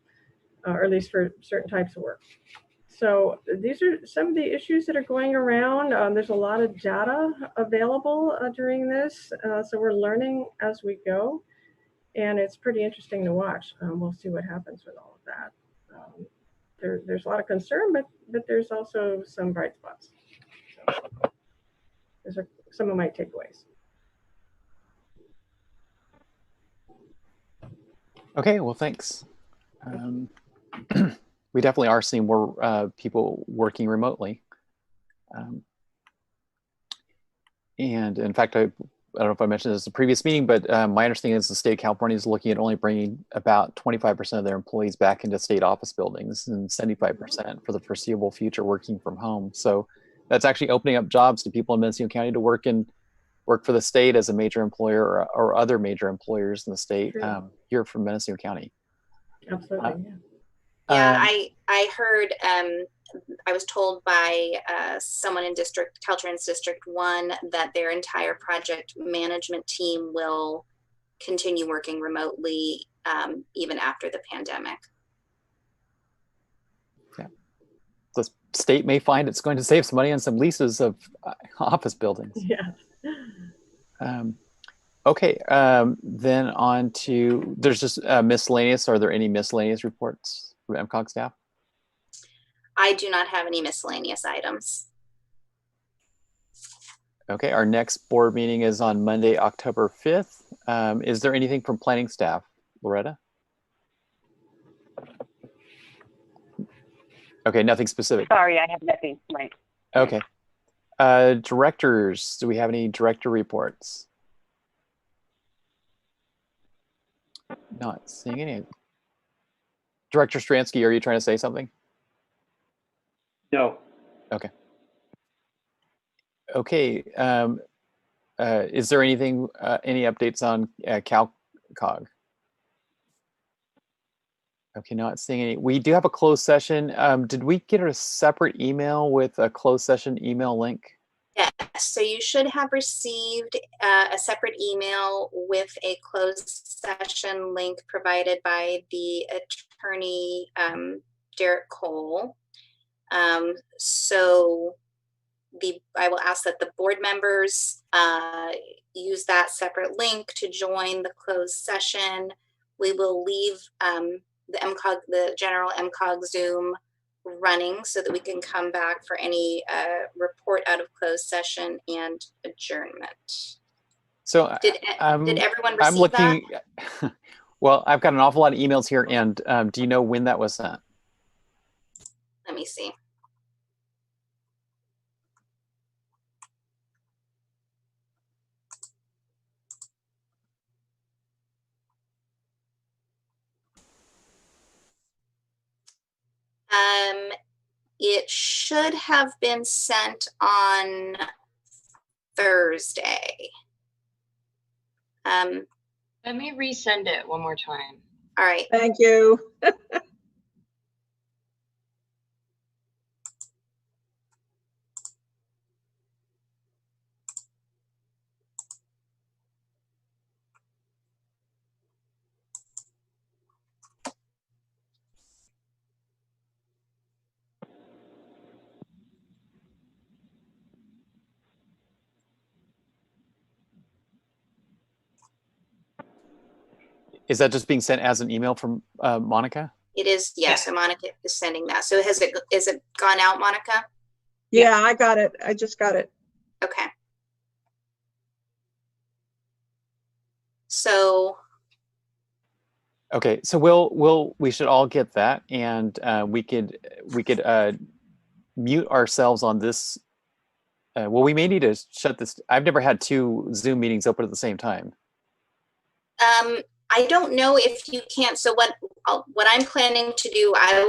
or at least for certain types of work. So these are some of the issues that are going around. There's a lot of data available during this, so we're learning as we go. and it's pretty interesting to watch. We'll see what happens with all of that. There's a lot of concern, but there's also some bright spots. So some of my takeaways. Okay, well, thanks. We definitely are seeing more people working remotely. And in fact, I don't know if I mentioned this in the previous meeting, but my understanding is the state of California is looking at only bringing about 25% of their employees back into state office buildings and 75% for the foreseeable future working from home. So that's actually opening up jobs to people in Mendocino County to work for the state as a major employer or other major employers in the state here from Mendocino County. Absolutely. Yeah, I heard, I was told by someone in Caltrans District 1 that their entire project management team will continue working remotely even after the pandemic. Yeah. The state may find it's going to save some money on some leases of office buildings. Yeah. Okay, then on to, there's just miscellaneous. Are there any miscellaneous reports from MCOG staff? I do not have any miscellaneous items. Okay, our next board meeting is on Monday, October 5th. Is there anything from planning staff, Loretta? Okay, nothing specific. Sorry, I have nothing. Right. Okay. Directors, do we have any director reports? Not seeing any. Director Stransky, are you trying to say something? No. Okay. Okay. Is there anything, any updates on CalCog? Okay, not seeing any. We do have a closed session. Did we get a separate email with a closed session email link? Yes, so you should have received a separate email with a closed session link provided by the attorney, Derek Cole. So I will ask that the board members use that separate link to join the closed session. We will leave the general MCOG Zoom running so that we can come back for any report out of closed session and adjournment. So did everyone receive I'm looking, that? Well, I've got an awful lot of emails here, and do you know when that was sent? Let me see. It should have been sent on Thursday. Let me resend it one more time. All right. Thank you. Is that just being sent as an email from Monica? It is, yes. So Monica is sending that. So is it gone out, Monica? Yeah, I got it. I just got it. Okay. So. Okay, so we should all get that, and we could mute ourselves on this. Well, we may need to shut this. I've never had two Zoom meetings open at the same time. I don't know if you can. So what I'm planning to do, I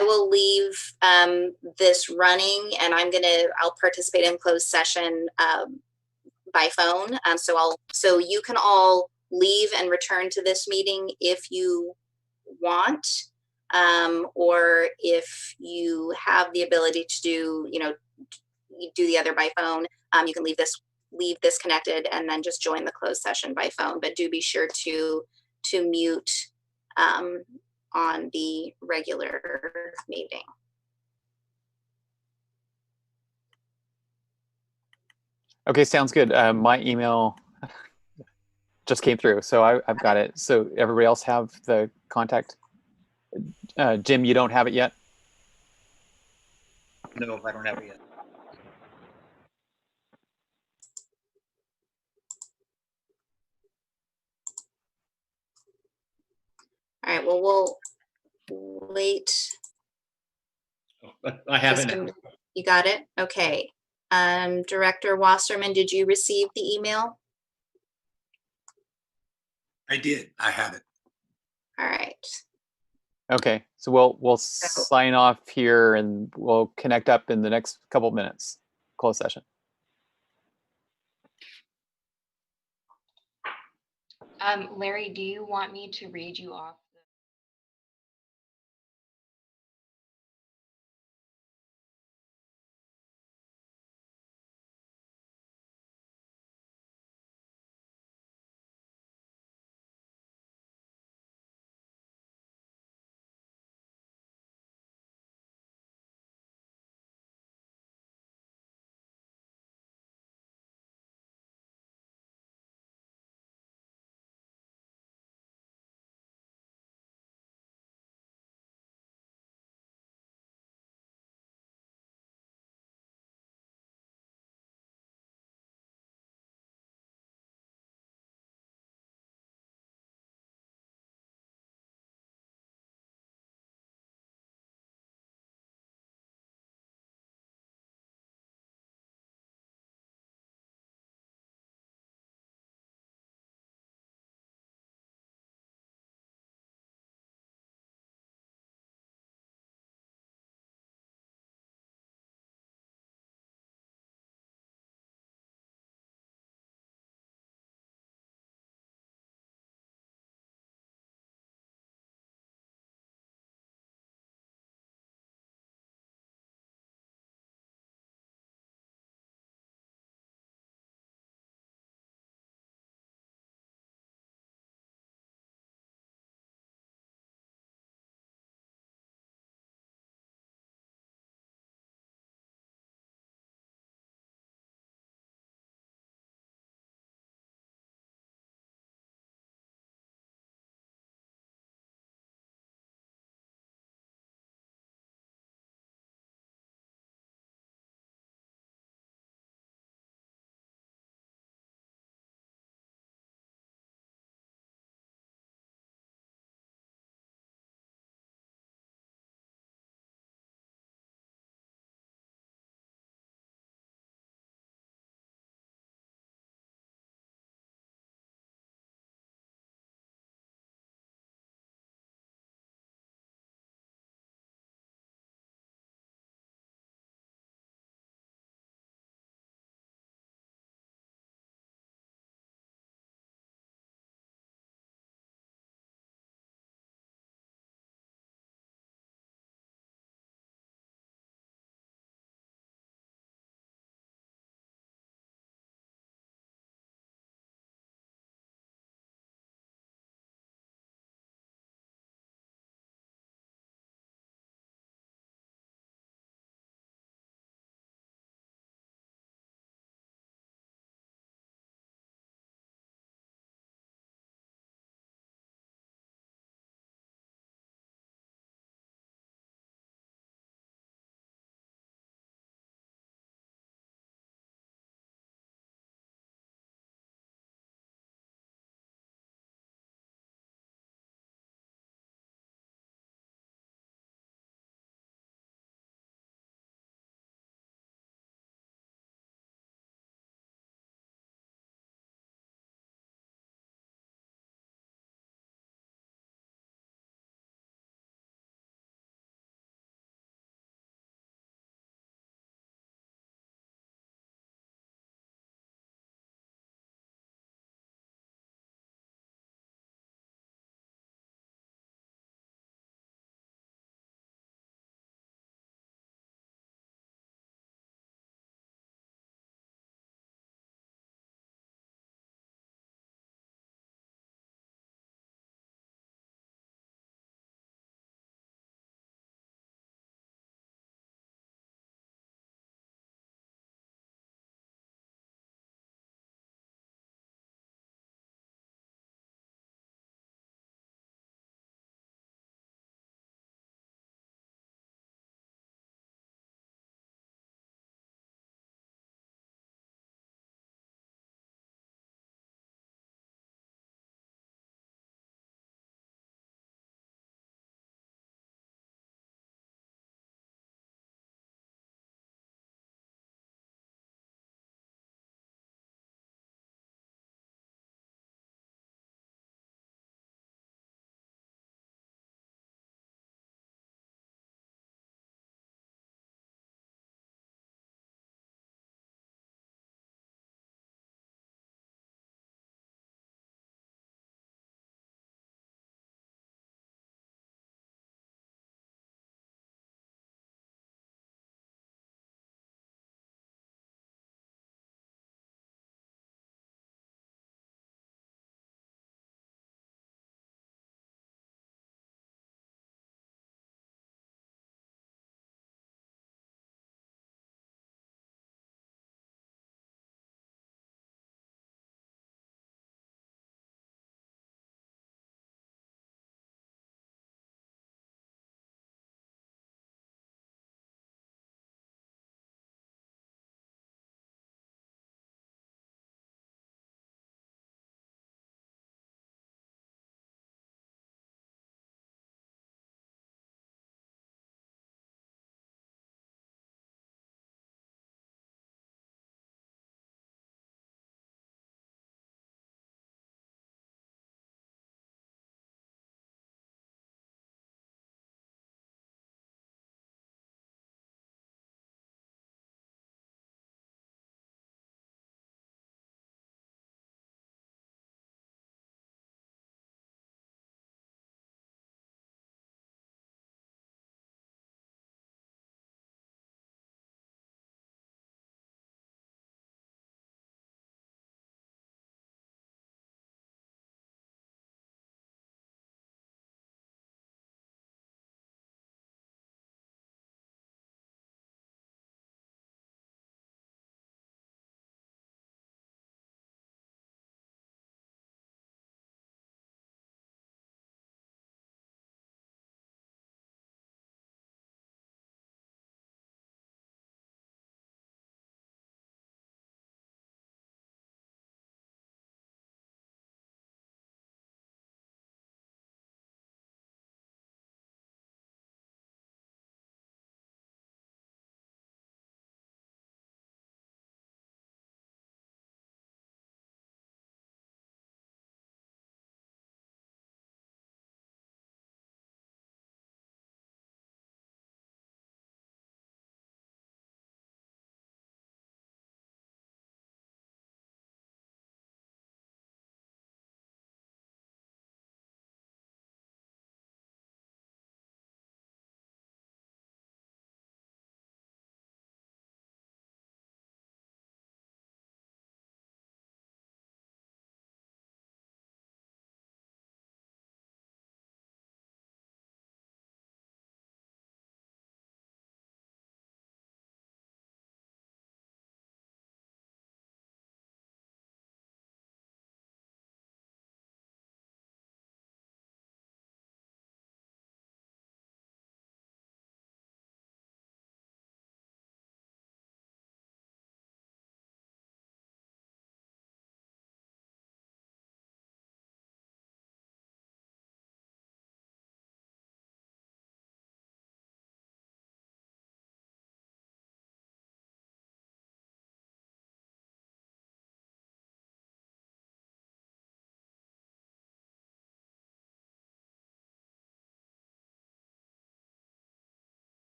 will leave this running, and I'll participate in closed session by phone. So you can all leave and return to this meeting if you want, or if you have the ability to do the other by phone, you can leave this connected and then just join the closed session by phone. But do be sure to mute on the regular meeting. Okay, sounds good. My email just came through, so I've got it. So everybody else have the contact? Jim, you don't have it yet? No, I don't have it yet. All right, well, we'll wait. I have it just a now. minute. You got it? Okay. Director Wasserman, did you receive the email? I did. I have it. All right. Okay, so we'll sign off here and we'll connect up in the next couple of minutes. Closed session. Larry, do you want me to read you off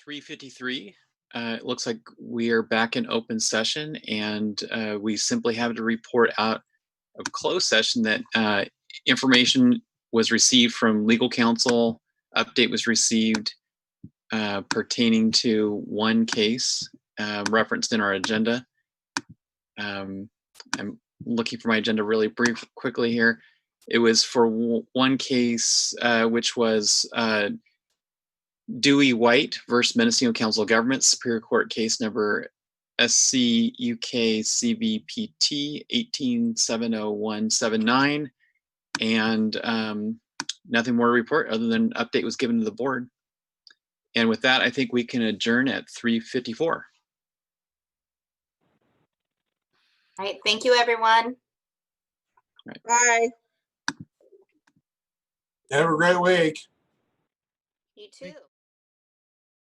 3:53. It looks like we are back in open session, and we simply have to report out of closed session that information was received from legal counsel. Update was received pertaining to one case referenced in our agenda. I'm looking for my agenda really quickly here. It was for one case, which was Dewey White versus Mendocino Council of Governments, Superior Court case number SC UK CVPT 1870179, and nothing more to report other than update was given to the board. And with that, I think we can adjourn at 3:54. All right, thank you, everyone. Right. Bye. Have a great week. You too.